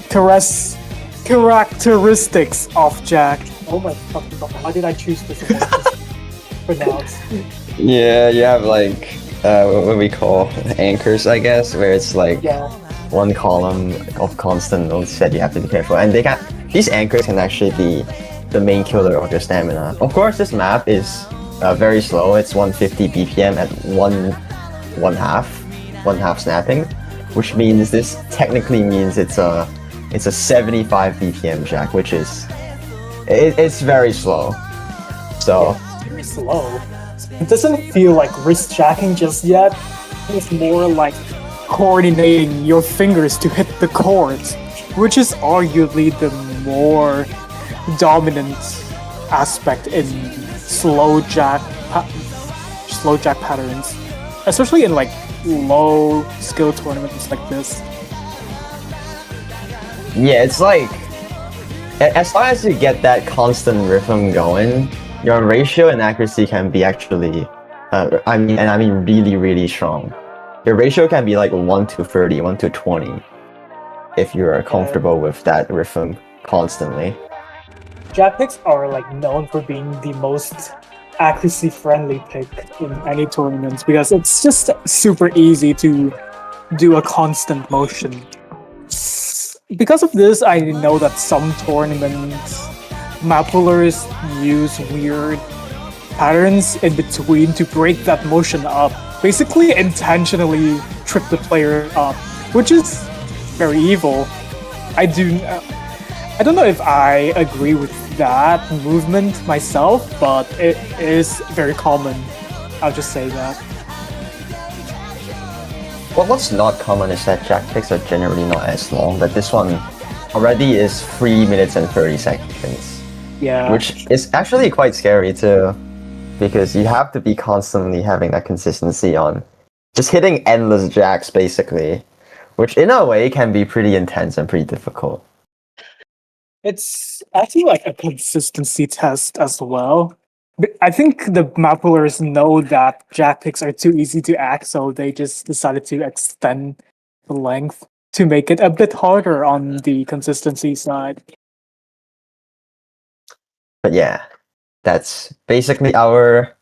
of Jack. Oh my fucking god, how did I choose this to pronounce? Yeah, you have like what we call anchors, I guess, where it's like one column of constant notes that you have to be careful, and these anchors can actually be the main killer of your stamina. Of course, this map is very slow. It's 150 BPM at one half snapping, which means this technically means it's a 75 BPM jack, which is it's very slow. So Very slow. It doesn't feel like wrist jacking just yet. It's more like coordinating your fingers to hit the chords, which is arguably the more dominant aspect in slow jack patterns, especially in like low skill tournaments like this. yeah, it's like as long as you get that constant rhythm going, your ratio and accuracy can be actually, I mean really, really strong. your ratio can be like 1 to 30, 1 to 20, if you're comfortable with that rhythm constantly. Jack picks are like known for being the most accuracy friendly pick in any tournaments because it's just super easy to do a constant motion. Because of this, I know that some tournaments Mappoolers use weird patterns in between to break that motion up. Basically intentionally trip the player up, which is very evil. I don't know if I agree with that movement myself, but it is very common. I'll just say that. Well, what's not common is that jack picks are generally not as long, but this one already is 3 minutes and 30 seconds. Yeah. Which is actually quite scary too, because you have to be constantly having that consistency on just hitting endless jacks basically, which in a way can be pretty intense and pretty difficult. It's actually like a consistency test as well. But I think the Mappoolers know that jack picks are too easy to act, so they just decided to extend the length to make it a bit harder on the consistency side. But yeah, that's basically our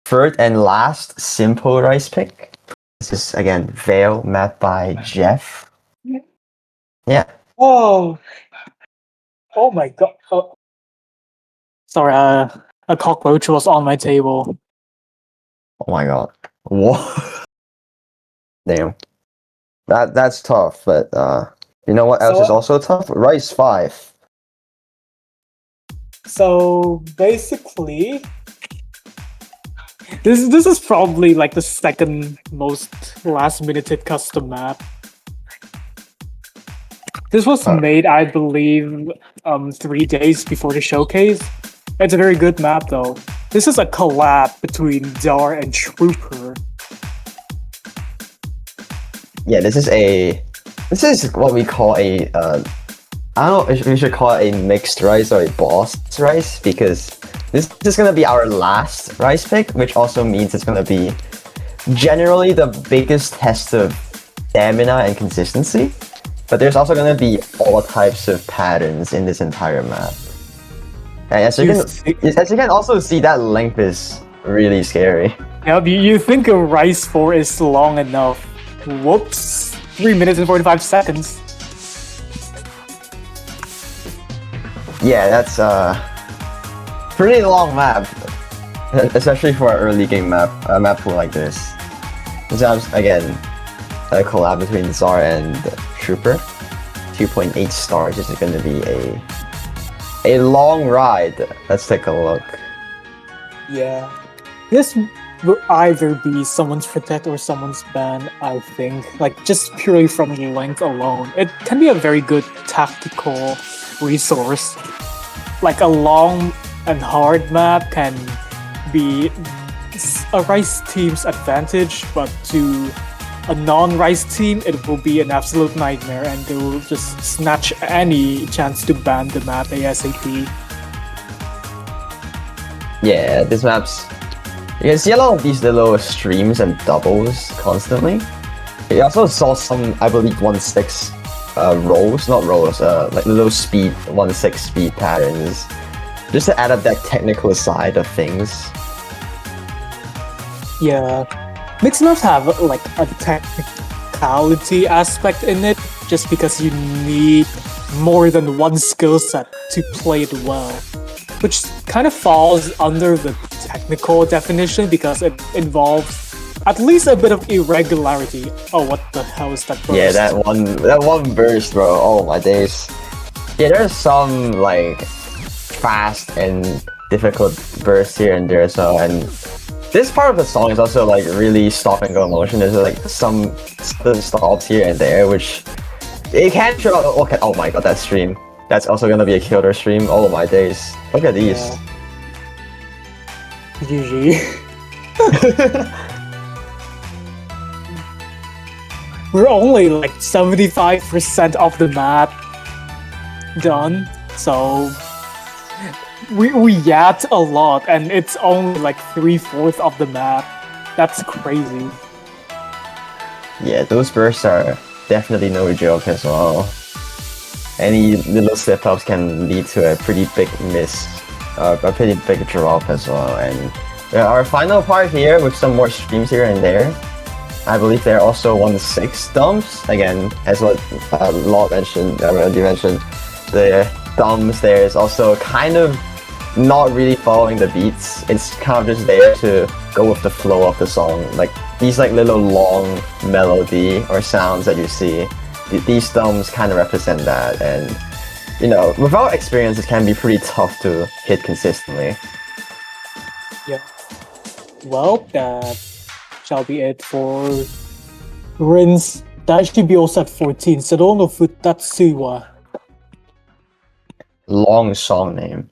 third and last simple rice pick. This is again Veil mapped by Jeff. Yeah. Oh my god. Oh. Sorry, a cockroach was on my table. Oh my god. What? Damn. That's tough, but you know what else is also tough? Rice 5. So basically, this is probably like the second most last-minute custom map. This was made, I believe, 3 days before the showcase. It's a very good map, though. This is a collab between Dar and Trooper. Yeah, this is what we call a I don't know if we should call it a mixed rice or a boss rice, because this is gonna be our last rice pick, which also means it's gonna be generally the biggest test of stamina and consistency. But there's also gonna be all types of patterns in this entire map. And as you can also see, that length is really scary. Yeah, you think a Rice 4 is long enough. Whoops. 3 minutes and 45 seconds. Yeah, that's pretty long map. Especially for an early game map, a map pool like this. This is, again, a collab between Czar and Trooper. 2.8 stars. This is going to be a long ride. Let's take a look. Yeah. This will either be someone's protect or someone's ban, I think. Like, just purely from the length alone. It can be a very good tactical resource. Like, a long and hard map can be a Rice team's advantage, but to a non-Rice team, it will be an absolute nightmare, and they will just snatch any chance to ban the map ASAP. Yeah, this map's... You can see a lot of these little streams and doubles constantly. You also saw some, I believe, 1-6 rolls, not rolls, like little speed, 1-6 speed patterns, just to add up that technical side of things. Yeah. Mixed maps have like a technicality aspect in it, just because you need more than one skill set to play it well, which kind of falls under the technical definition because it involves at least a bit of irregularity. Oh, what the hell is that burst? Yeah, that one burst, bro. Oh my days. Yeah, there's some like fast and difficult bursts here and there. So, and this part of the song is also like really stop and go motion. There's like some stops here and there, which it can show. Okay, oh my god, that stream. That's also gonna be a killer stream. Oh my days. Look at these. GG. We're only like 75% of the map done, so we yapped a lot, and it's only like 3/4 of the map. That's crazy. Yeah, those bursts are definitely no joke as well. Any little slip-ups can lead to a pretty big miss, a pretty big drop as well. And our final part here with some more streams here and there. I believe there are also 1-6 dumps. Again, as what Lott mentioned, you mentioned, the dumps there is also kind of not really following the beats. It's kind of just there to go with the flow of the song. Like these little long melody or sounds that you see, these dumps kind of represent that. And you know, without experience, it can be pretty tough to hit consistently. Yeah. Well, that shall be it for Rinse. That should be also at 14. Sedono Futatsuwa. Long song name.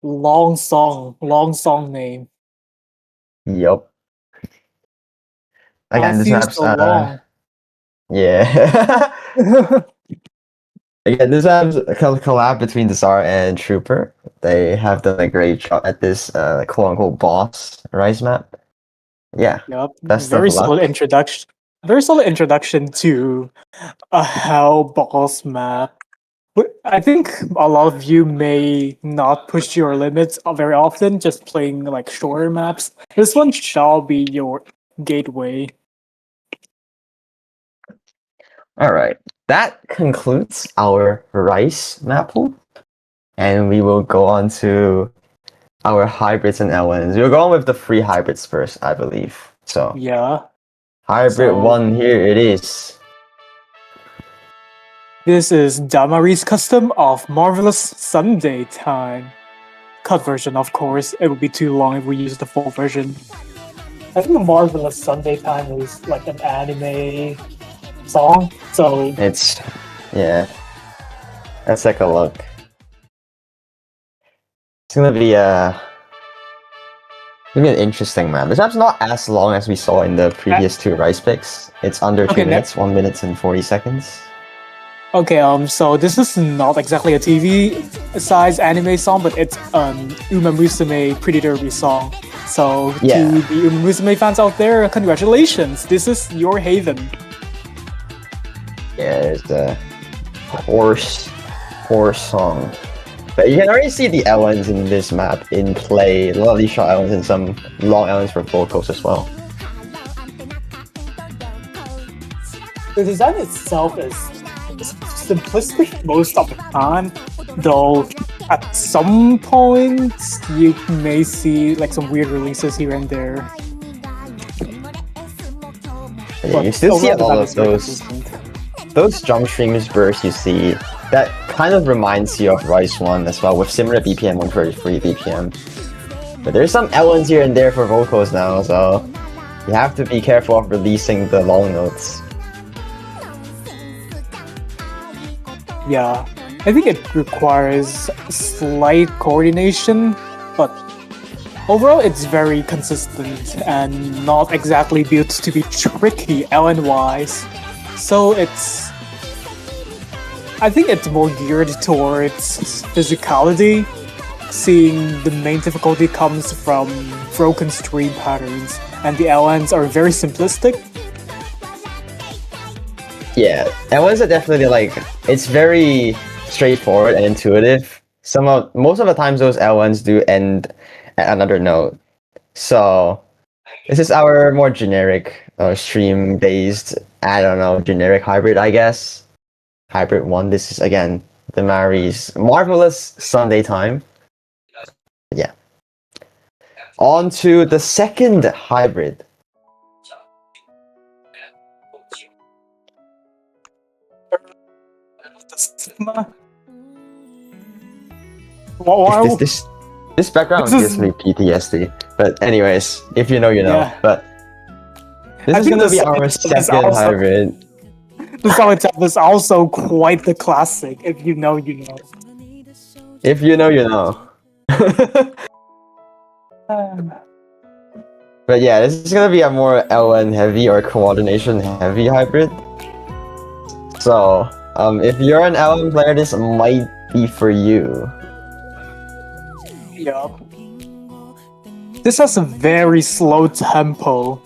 Long song name. Yup. Again, this feels map's so long. yeah. Again, this map's a collab between Desar and Trooper. They have done a great job at this quote-unquote boss Rise map. Yeah. Yep. Best Very of luck. solid introduction. Very solid introduction to a Hell boss map. But I think a lot of you may not push your limits very often, just playing like shorter maps. This one shall be your gateway. Alright. That concludes our Rice Mappool. And we will go on to our hybrids and LNs. We'll go on with the free hybrids first, I believe. So Yeah. hybrid 1 here it is. This is Damari's custom of Marvelous Sunday Time. Cut version, of course. It would be too long if we use the full version. I think the Marvelous Sunday Time is like an anime song, so It's yeah. Let's take a look. It's gonna be an interesting map. This map's not as long as we saw in the previous two Rice picks. It's under 2 Okay, minutes, 1 minute and 40 seconds. okay, so this is not exactly a TV size anime song, but it's an Uma Musume Pretty Derby song. So Yeah. to the Uma Musume fans out there, congratulations! This is your haven. Yeah, there's the horse song. But you can already see the LNs in this map in play. A lot of these short LNs and some long LNs for vocals as well. The design itself is simplistic most of the time, though at some points you may see like some weird releases here and there. Yeah, But you still see a overall lot the of design is very consistent. those jump streams bursts you see. That kind of reminds you of Rice 1 as well, with similar BPM, 133 BPM. But there's some LNs here and there for vocals now, so you have to be careful of releasing the long notes. Yeah, I think it requires slight coordination, but overall it's very consistent and not exactly built to be tricky LN-wise. So I think it's more geared towards physicality, seeing the main difficulty comes from broken stream patterns, and the LNs are very simplistic. Yeah, LNs are definitely it's very straightforward and intuitive. Most of the times those L1s do end at another note. So this is our more generic stream-based, generic hybrid, I guess. Hybrid 1, this is again the Mari's Marvelous Sunday Time. Yeah. On to the second hybrid. This background gives me PTSD. But anyways, if you know, you know. Yeah. But this is gonna be our second hybrid. The song itself is also quite the classic. If you know, you know. If you know, you know. But yeah, this is gonna be a more LN heavy or coordination heavy hybrid. So, if you're an LN player, this might be for you. Yeah. This has a very slow tempo.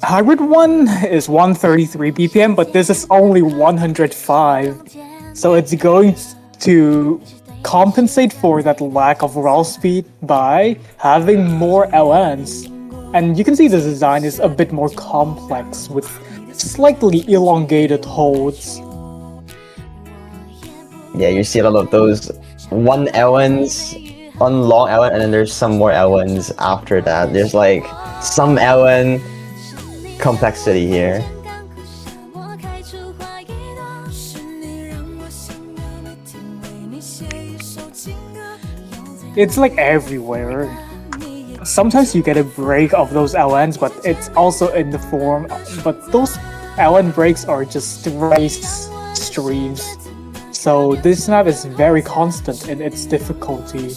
Hybrid one is 133 BPM, but this is only 105. So it's going to compensate for that lack of raw speed by having more LNs. And you can see the design is a bit more complex with slightly elongated holds. Yeah, you see a lot of those one LNs, one long LN, and then there's some more LNs after that. There's like some LN complexity here. It's like everywhere. Sometimes you get a break of those LNs, but it's also in the form. But those LN breaks are just race streams. So this map is very constant in its difficulty.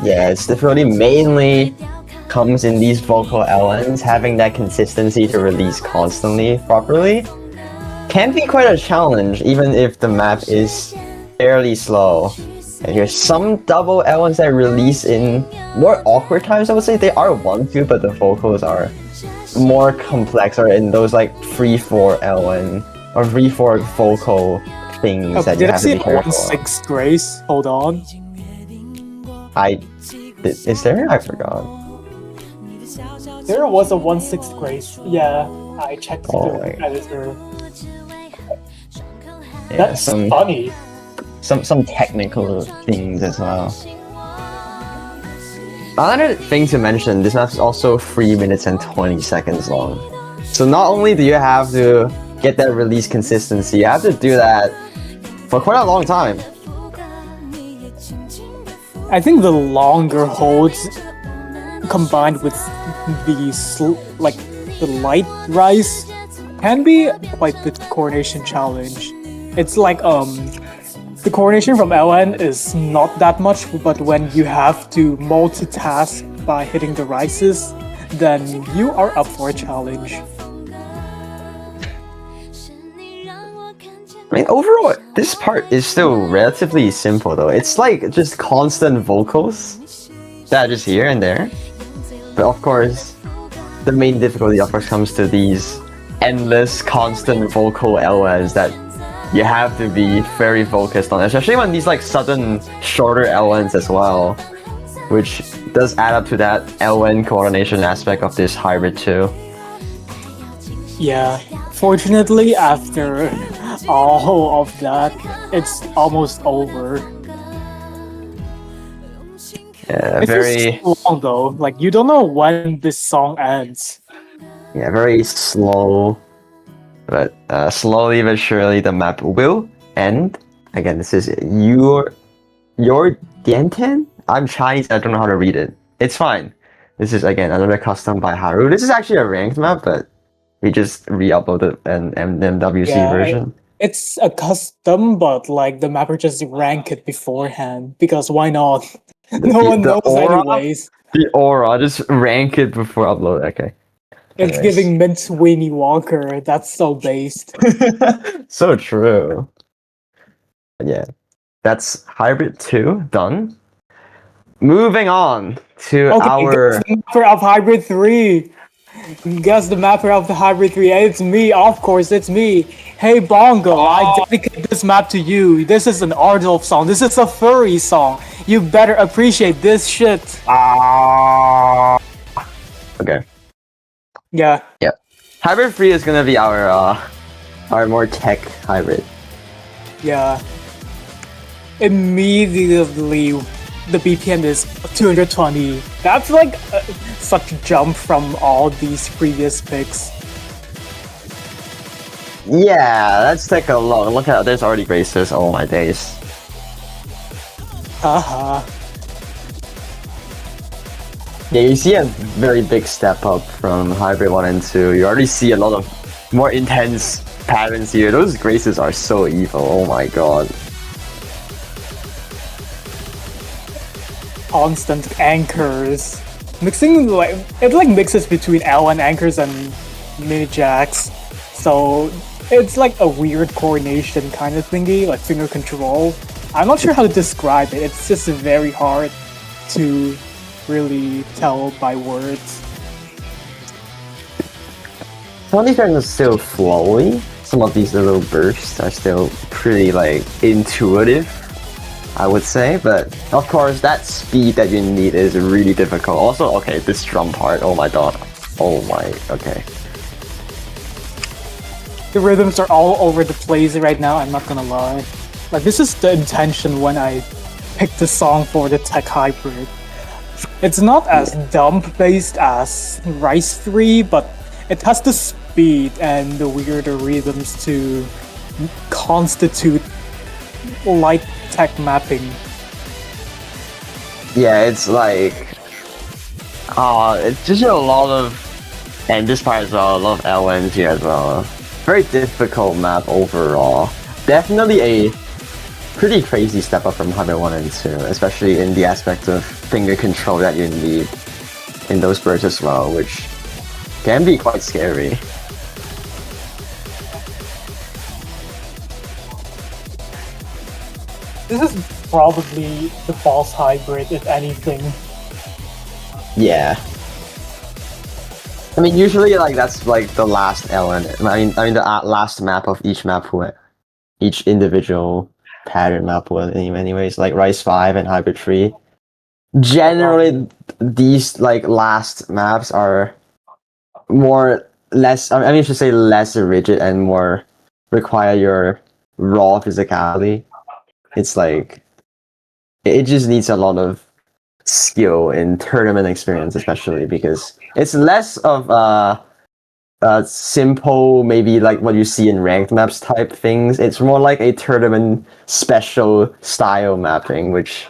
Yeah, its difficulty mainly comes in these vocal LNs. Having that consistency to release constantly properly can be quite a challenge, even if the map is fairly slow. And here's some double LNs that release in more awkward times, I would say. They are 1-2, but the vocals are more complex, or in those like 3-4 LN or 3-4 vocal things that you Did I have to see be careful. 1-6 Grace? Hold on. Is there? I forgot. There was a 1-6 Grace. Yeah, I checked Oh, the wait. editor. Yeah, That's funny. some technical things as well. Another thing to mention, this map is also 3 minutes and 20 seconds long. So not only do you have to get that release consistency, you have to do that for quite a long time. I think the longer holds combined with the light rise can be quite the coordination challenge. It's like the coordination from LN is not that much, but when you have to multitask by hitting the rises, then you are up for a challenge. I mean, overall, this part is still relatively simple though. It's like just constant vocals that are just here and there. But of course, the main difficulty of course comes to these endless constant vocal LNs that you have to be very focused on, especially when these like sudden shorter LNs as well, which does add up to that LN coordination aspect of this hybrid too. Yeah, fortunately, after all of that, it's almost over. Yeah, It very feels so long though. Like you don't know when this song ends. yeah, very slow. But slowly but surely the map will end. Again, this is your Dienten? I'm Chinese, I don't know how to read it. It's fine. This is again another custom by Haru. This is actually a ranked map, but we just re-uploaded an NMWC Yeah, version. It's a custom, but like the mapper just rank it beforehand because why not? No one the knows aura? anyways. The aura, just rank it before upload. Okay. It's Anyways. giving Mint Winnie Walker. That's so based. So true. Yeah. That's Hybrid 2 done. Moving on to Okay, our guess the mapper of Hybrid 3. Guess the mapper of the Hybrid 3. It's me, of course, it's me. Hey Bongo, I dedicate this map to you. This is an Ardolf song. This is a furry song. You better appreciate this shit. Okay. Yeah. Hybrid 3 is gonna be our more tech hybrid. Yeah. Immediately, the BPM is 220. That's like such a jump from all these previous picks. Yeah, let's take a look. Look at there's already Graces. Oh my days. Haha. Yeah, you see a very big step up from Hybrid 1 and 2. You already see a lot of more intense patterns here. Those Graces are so evil. Oh my god. Constant anchors. Mixing it mixes between L1 anchors and mini jacks. So it's like a weird coordination kind of thingy, like finger control. I'm not sure how to describe it. It's just very hard to really tell by words. some of these are still flowy. Some of these little bursts are still pretty like intuitive, I would say. But of course, that speed that you need is really difficult. Also, okay, this drum part. Oh my god. Oh my. Okay. The rhythms are all over the place right now, I'm not gonna lie. Like, this is the intention when I picked the song for the Tech Hybrid. It's not as dump-based as Rise 3, but it has the speed and the weirder rhythms to constitute light tech mapping. Yeah, it's like... it's just a lot of... And this part as well, a lot of LNs here as well. Very difficult map overall. Definitely a pretty crazy step up from Hybrid 1 and 2, especially in the aspect of finger control that you need in those bursts as well, which can be quite scary. This is probably the false hybrid, if anything. Yeah. I mean, usually like that's like the last LN. I mean the last map of each map, each individual pattern map. Anyways, like Rise 5 and Hybrid 3. Generally, these like last maps are less. I mean, I should say less rigid and more require your raw physicality. It's like it just needs a lot of skill in tournament experience, especially because it's less of simple, maybe like what you see in ranked maps type things. It's more like a tournament special style mapping, which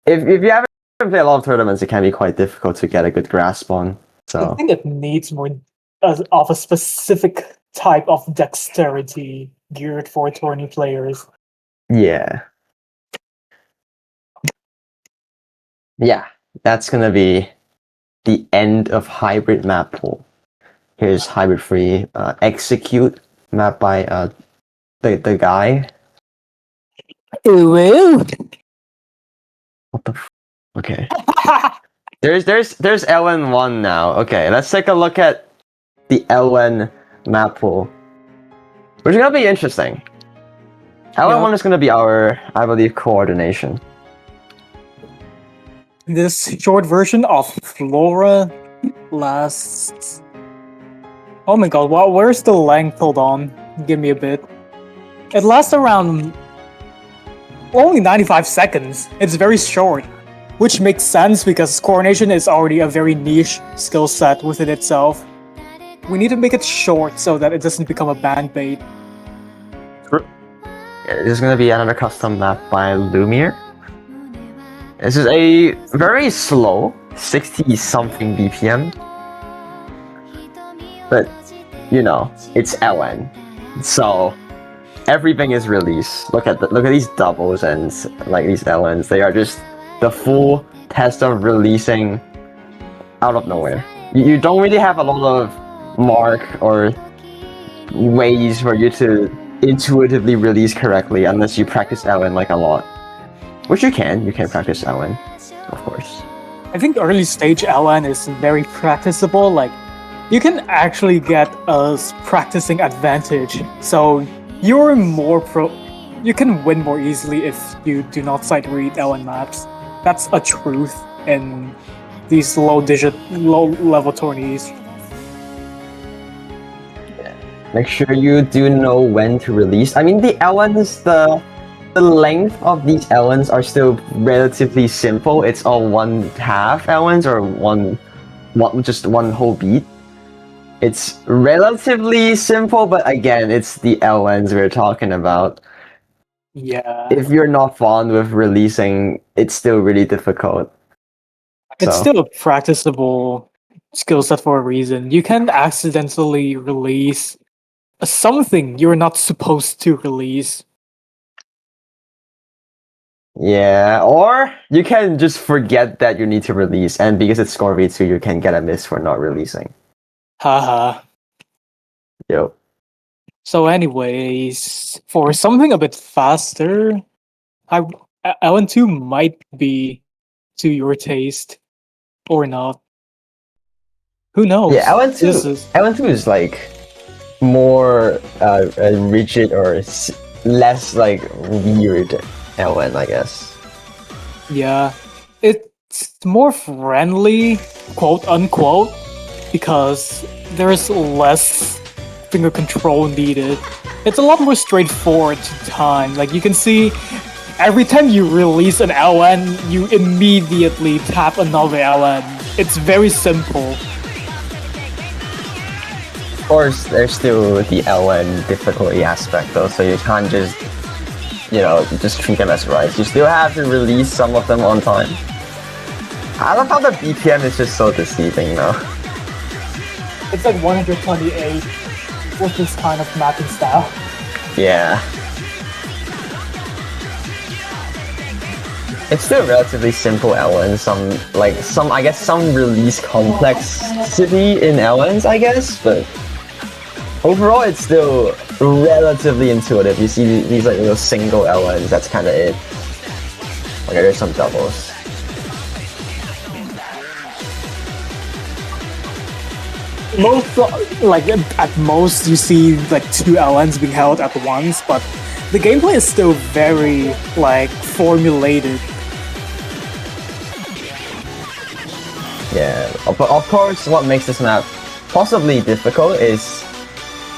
if you haven't played a lot of tournaments, it can be quite difficult to get a good grasp on. So I think it needs more of a specific type of dexterity geared for tourney players. yeah. Yeah, that's gonna be the end of Hybrid Mappool. Here's Hybrid 3, Execute, map by the guy. Well. What the okay. There's LN1 now. Okay, let's take a look at the LN Mappool, which is gonna be interesting. LN1 is gonna be our, I believe, coordination. This short version of Flora lasts... Oh my god, wow, where's the length? Hold on, give me a bit. It lasts around only 95 seconds. It's very short, which makes sense because coordination is already a very niche skill set within itself. We need to make it short so that it doesn't become a band bait. This is gonna be another custom map by Lumiere. This is a very slow 60-something BPM, but you know it's LN, so everything is released. Look at these doubles and like these LNs. They are just the full test of releasing out of nowhere. You don't really have a lot of mark or ways for you to intuitively release correctly unless you practice LN like a lot. Which you can practice LN, of course. I think early stage LN is very practicable. Like, you can actually get a practicing advantage. So you're more you can win more easily if you do not sight read LN maps. That's a truth in these low level tourneys. Make sure you do know when to release. I mean, the LNs, the length of these LNs are still relatively simple. It's all 1/2 LNs or just one whole beat. It's relatively simple, but again, it's the LNs we're talking about. Yeah. If you're not fond with releasing, it's still really difficult. It's So, still a practicable skill set for a reason. You can accidentally release something you're not supposed to release. yeah, or you can just forget that you need to release, and because it's score V2, you can get a miss for not releasing. Haha. Yep. So anyways, for something a bit faster, LN2 might be to your taste or not. Who knows? Yeah, This is LN2 is like more rigid or less like weird LN, I guess. yeah. It's more friendly, quote unquote, because there's less finger control needed. It's a lot more straightforward to time. Like you can see, every time you release an LN, you immediately tap another LN. It's very simple. Of course, there's still the LN difficulty aspect though, so you can't just, just treat them as rice. You still have to release some of them on time. I love how the BPM is just so deceiving though. It's like 128 with this kind of mapping style. Yeah. It's still relatively simple LN, I guess some release complexity in LNs, I guess, but overall it's still relatively intuitive. You see these like little single LNs, that's kinda it. Okay, there's some doubles. At most you see like 2 LNs being held at once, but the gameplay is still very formulated. Yeah, but of course what makes this map possibly difficult is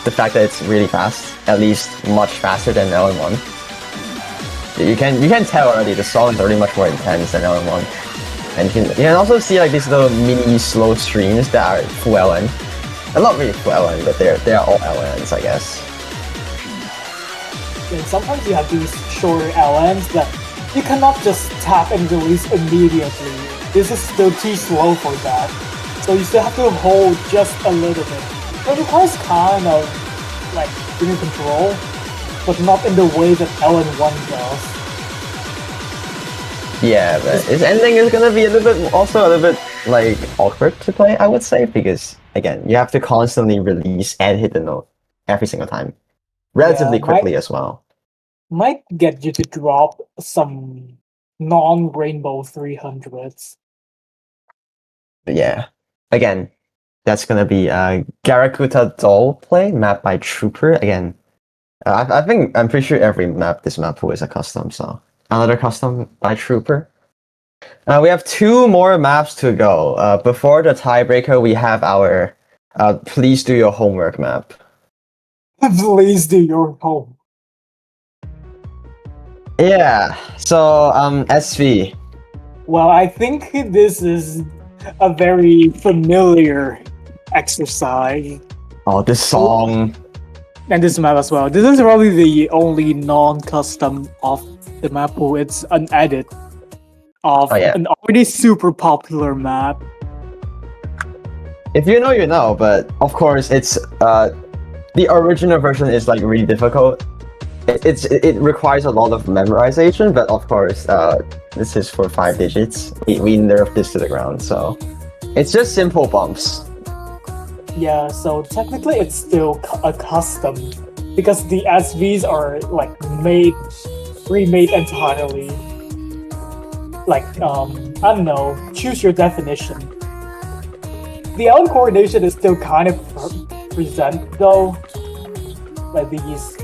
the fact that it's really fast, at least much faster than LN1. You can tell already the song is already much more intense than LN1. And you can also see like these little mini slow streams that are full LN. They're not really full LN, but they are all LNs, I guess. And sometimes you have these shorter LNs that you cannot just tap and release immediately. This is still too slow for that. So you still have to hold just a little bit. It requires kind of finger control, but not in the way that LN1 does. Yeah, but its ending is gonna be a little bit awkward to play, I would say, because again, you have to constantly release and hit the note every single time. Relatively quickly as well. Might get you to drop some non-rainbow 300s. But yeah, again, that's gonna be Garakuta Doll play, map by Trooper. Again, I'm pretty sure every map this map is a custom, so another custom by Trooper. We have 2 more maps to go. Before the tiebreaker, we have our Please Do Your Homework map. Please do your home. Yeah, so SV. Well, I think this is a very familiar exercise. Oh, this song. And this map as well. This is probably the only non-custom of the Mappool. It's an edit of an already super popular map. If you know, you know, but of course it's the original version is like really difficult. It requires a lot of memorization, but of course this is for 5 digits. We nerfed this to the ground, so it's just simple bumps. Yeah, so technically it's still a custom because the SVs are remade entirely. I don't know, choose your definition. The L coordination is still kind of present though. Like these,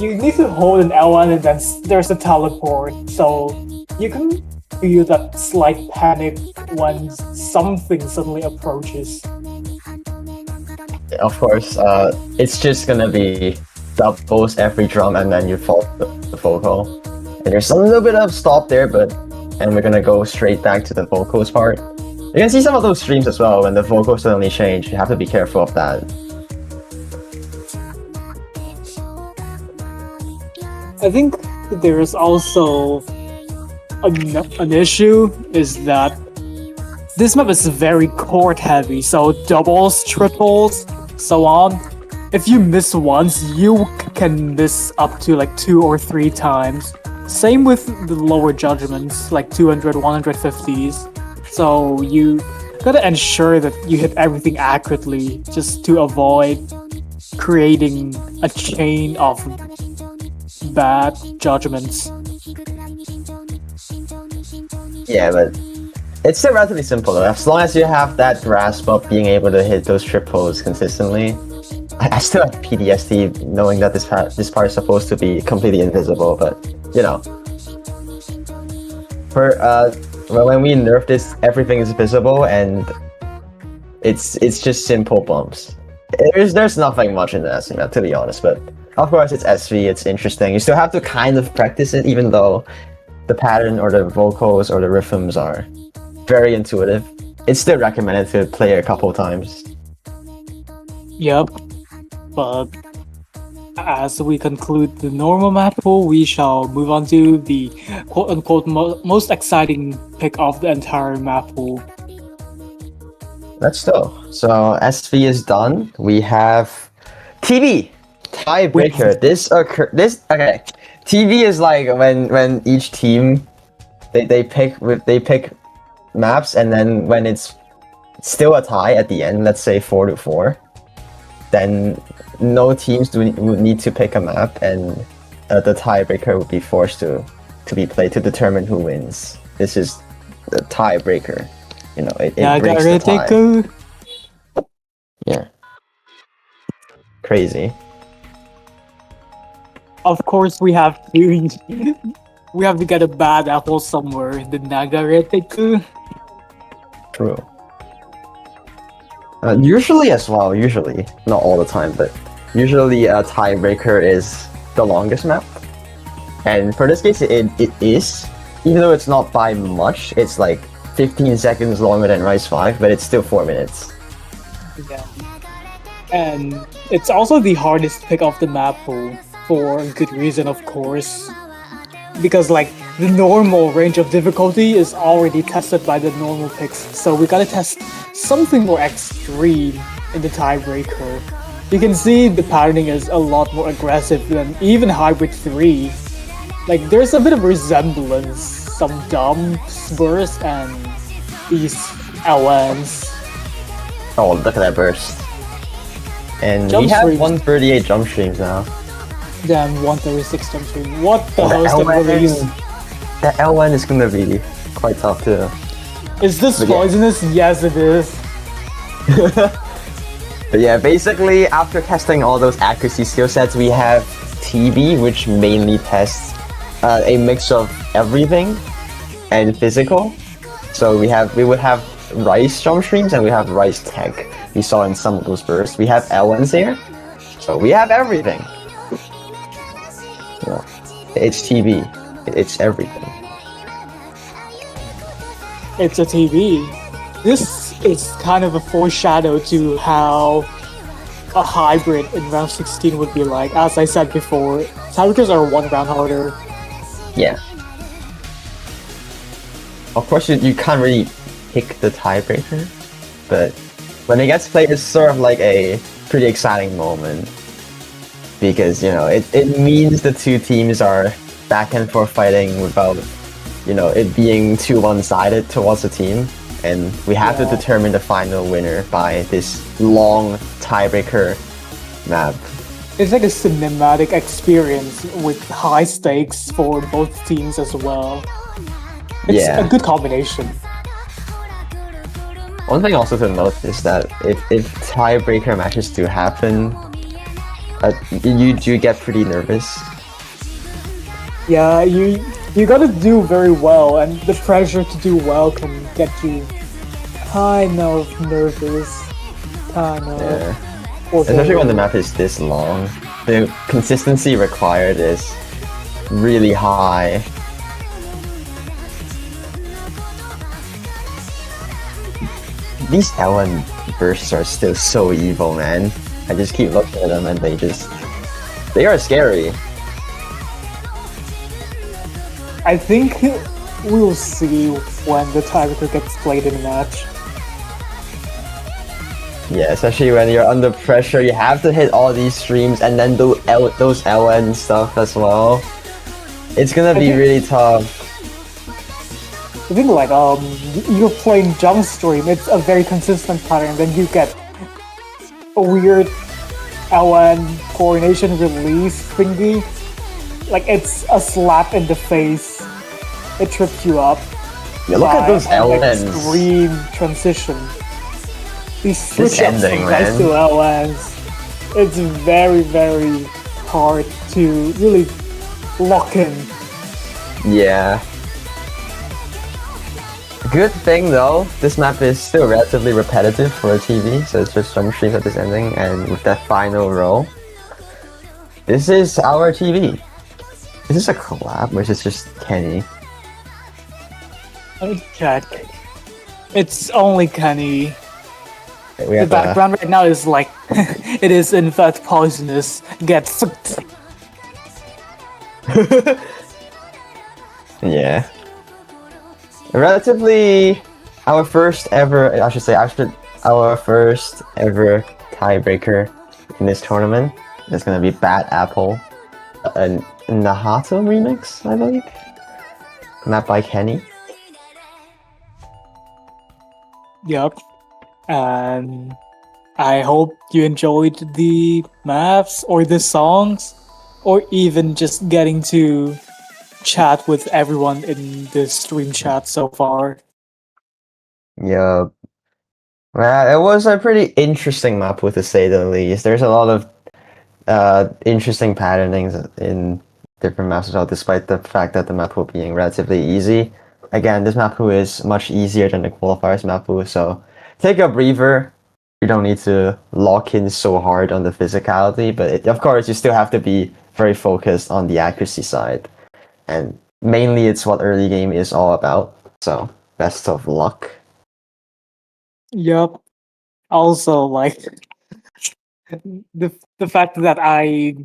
you need to hold an L1 and then there's a teleport, so you can feel that slight panic when something suddenly approaches. Of course, it's just gonna be doubles every drum and then you fall the vocal. And there's a little bit of stop there, and we're gonna go straight back to the vocals part. You can see some of those streams as well when the vocals suddenly change. You have to be careful of that. I think there is also an issue is that this map is very chord heavy, so doubles, triples, so on. If you miss once, you can miss up to 2 or 3 times. Same with the lower judgments, 200, 150s. So you gotta ensure that you hit everything accurately just to avoid creating a chain of bad judgments. Yeah, but It's still relatively simple though. As long as you have that grasp of being able to hit those triples consistently. I still have PTSD knowing that this part is supposed to be completely invisible, but you know. When we nerf this, everything is visible and it's just simple bumps. There's nothing much in the SV map, to be honest, but of course it's SV, it's interesting. You still have to kind of practice it, even though the pattern or the vocals or the rhythms are very intuitive. It's still recommended to play it a couple times. Yep. But as we conclude the normal map pool, we shall move on to the quote-unquote most exciting pick of the entire map pool. Let's go. So SV is done. We have TV tiebreaker. This okay. TV is like when each team they pick maps, and then when it's still a tie at the end, let's say 4-4, then no teams would need to pick a map, and the tiebreaker would be forced to be played to determine who wins. This is the tiebreaker. You know, it breaks the tie. Yeah. Crazy. Of course, we have to get a bad apple somewhere. The Nagareteku. True. Usually as well. Usually, not all the time, but usually a tiebreaker is the longest map. And for this case, it is. Even though it's not by much, it's like 15 seconds longer than Rise 5, but it's still 4 minutes. Yeah. And it's also the hardest pick of the map pool, for good reason, of course. Because like the normal range of difficulty is already tested by the normal picks, so we gotta test something more extreme in the tiebreaker. You can see the patterning is a lot more aggressive than even Hybrid 3. Like there's a bit of resemblance, some dumps, bursts, and these LNs. Oh, look at that burst. And Jump we have streams. 138 jump streams now. Then 136 jump stream. What the Oh, hell is the LN release? The L1 is gonna be quite tough too. Is this But yeah. poisonous? Yes, it is. But yeah, basically after testing all those accuracy skill sets, we have TV, which mainly tests a mix of everything and physical. So we would have Rice jump streams and we have Rice tech. We saw in some of those bursts. We have L1s here, so we have everything. You know, it's TV. It's everything. It's a TV. This is kind of a foreshadow to how a hybrid in round 16 would be like. As I said before, tiebreakers are 1 round harder. Yeah. Of course, you can't really pick the tiebreaker, but when it gets played, it's sort of like a pretty exciting moment. Because, you know, it means the two teams are back and forth fighting without, you know, it being too one-sided towards the team. And we have to determine the final winner by this long tiebreaker map. It's like a cinematic experience with high stakes for both teams as well. It's Yeah. a good combination. One thing also to note is that if tiebreaker matches do happen, you do get pretty nervous. Yeah, you gotta do very well, and the pressure to do well can get you kind of nervous. Yeah. Especially when the map is this long. The consistency required is really high. These Ellen bursts are still so evil, man. I just keep looking at them and they are scary. I think we'll see when the tiebreaker gets played in a match. Yeah, especially when you're under pressure, you have to hit all these streams and then do those LN stuff as well. It's gonna be really tough. I think like you're playing jump stream, it's a very consistent pattern, then you get a weird LN coordination release thingy. Like it's a slap in the face. It trips you up. Yeah, look at those an LNs. extreme transition. These This switch ups ending, from guys man. to LNs. It's very, very hard to really lock in. Yeah. Good thing though, this map is still relatively repetitive for a TV, so it's just some streams at this ending, and with that final row, this is our TV. Is this a collab or is this just Kenny? Let me check. It's only Kenny. We The have background right now is like, it is in fact poisonous. Get fucked. Yeah. Relatively, our first ever tiebreaker in this tournament is gonna be Bad Apple, a Nahato remix, I believe, map by Kenny. Yep. And I hope you enjoyed the maps or the songs, or even just getting to chat with everyone in the stream chat so far. Yup. Well, it was a pretty interesting map, to say the least. There's a lot of interesting patternings in different maps as well, despite the fact that the Mappool being relatively easy. Again, this Mappool is much easier than the qualifiers Mappool, so take a breather. You don't need to lock in so hard on the physicality, but of course you still have to be very focused on the accuracy side. And mainly it's what early game is all about, so best of luck. Yep. Also, like the fact that I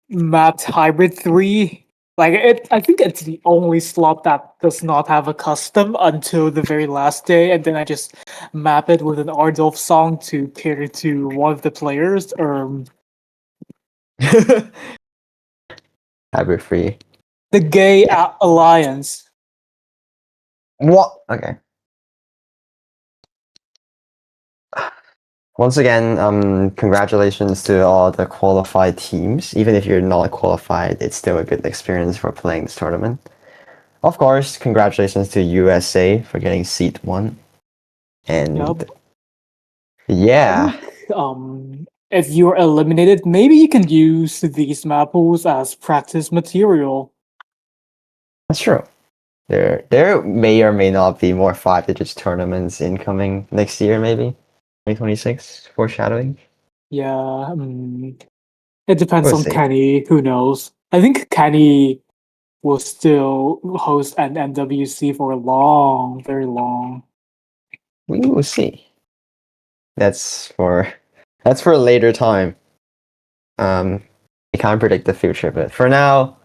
mapped Hybrid 3, like I think it's the only slot that does not have a custom until the very last day, and then I just map it with an Ardolf song to cater to one of the players. Hybrid free. The Gay Alliance. What? Okay. Once again, congratulations to all the qualified teams. Even if you're not qualified, it's still a good experience for playing this tournament. Of course, congratulations to USA for getting seat 1. And Yep. yeah, If you're eliminated, maybe you can use these Mappools as practice material. that's true. There may or may not be more 5-digit tournaments incoming next year, maybe 2026. Foreshadowing. Yeah, it depends We'll on see. Kenny. Who knows? I think Kenny will still host an NWC for long, very long. We will see. That's for a later time. We can't predict the future, but for now,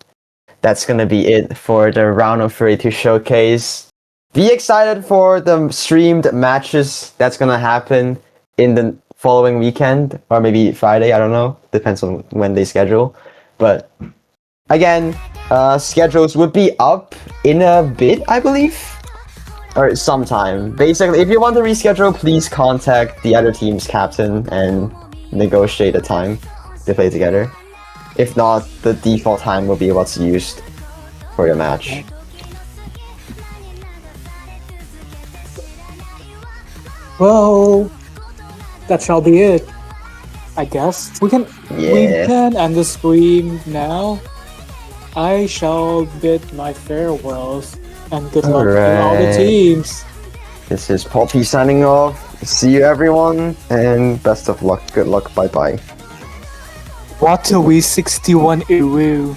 that's gonna be it for the round of 32 showcase. Be excited for the streamed matches that's gonna happen in the following weekend, or maybe Friday, I don't know. Depends on when they schedule. But again, schedules would be up in a bit, I believe. Or sometime. Basically, if you want to reschedule, please contact the other team's captain and negotiate a time to play together. If not, the default time will be what's used for your match. Well, that shall be it. I guess we can end the stream now. I shall bid my farewells and good luck to all the Alright. teams. This is Popy signing off. See you everyone, and best of luck. Good luck. Bye bye. What a we 61 Uwu.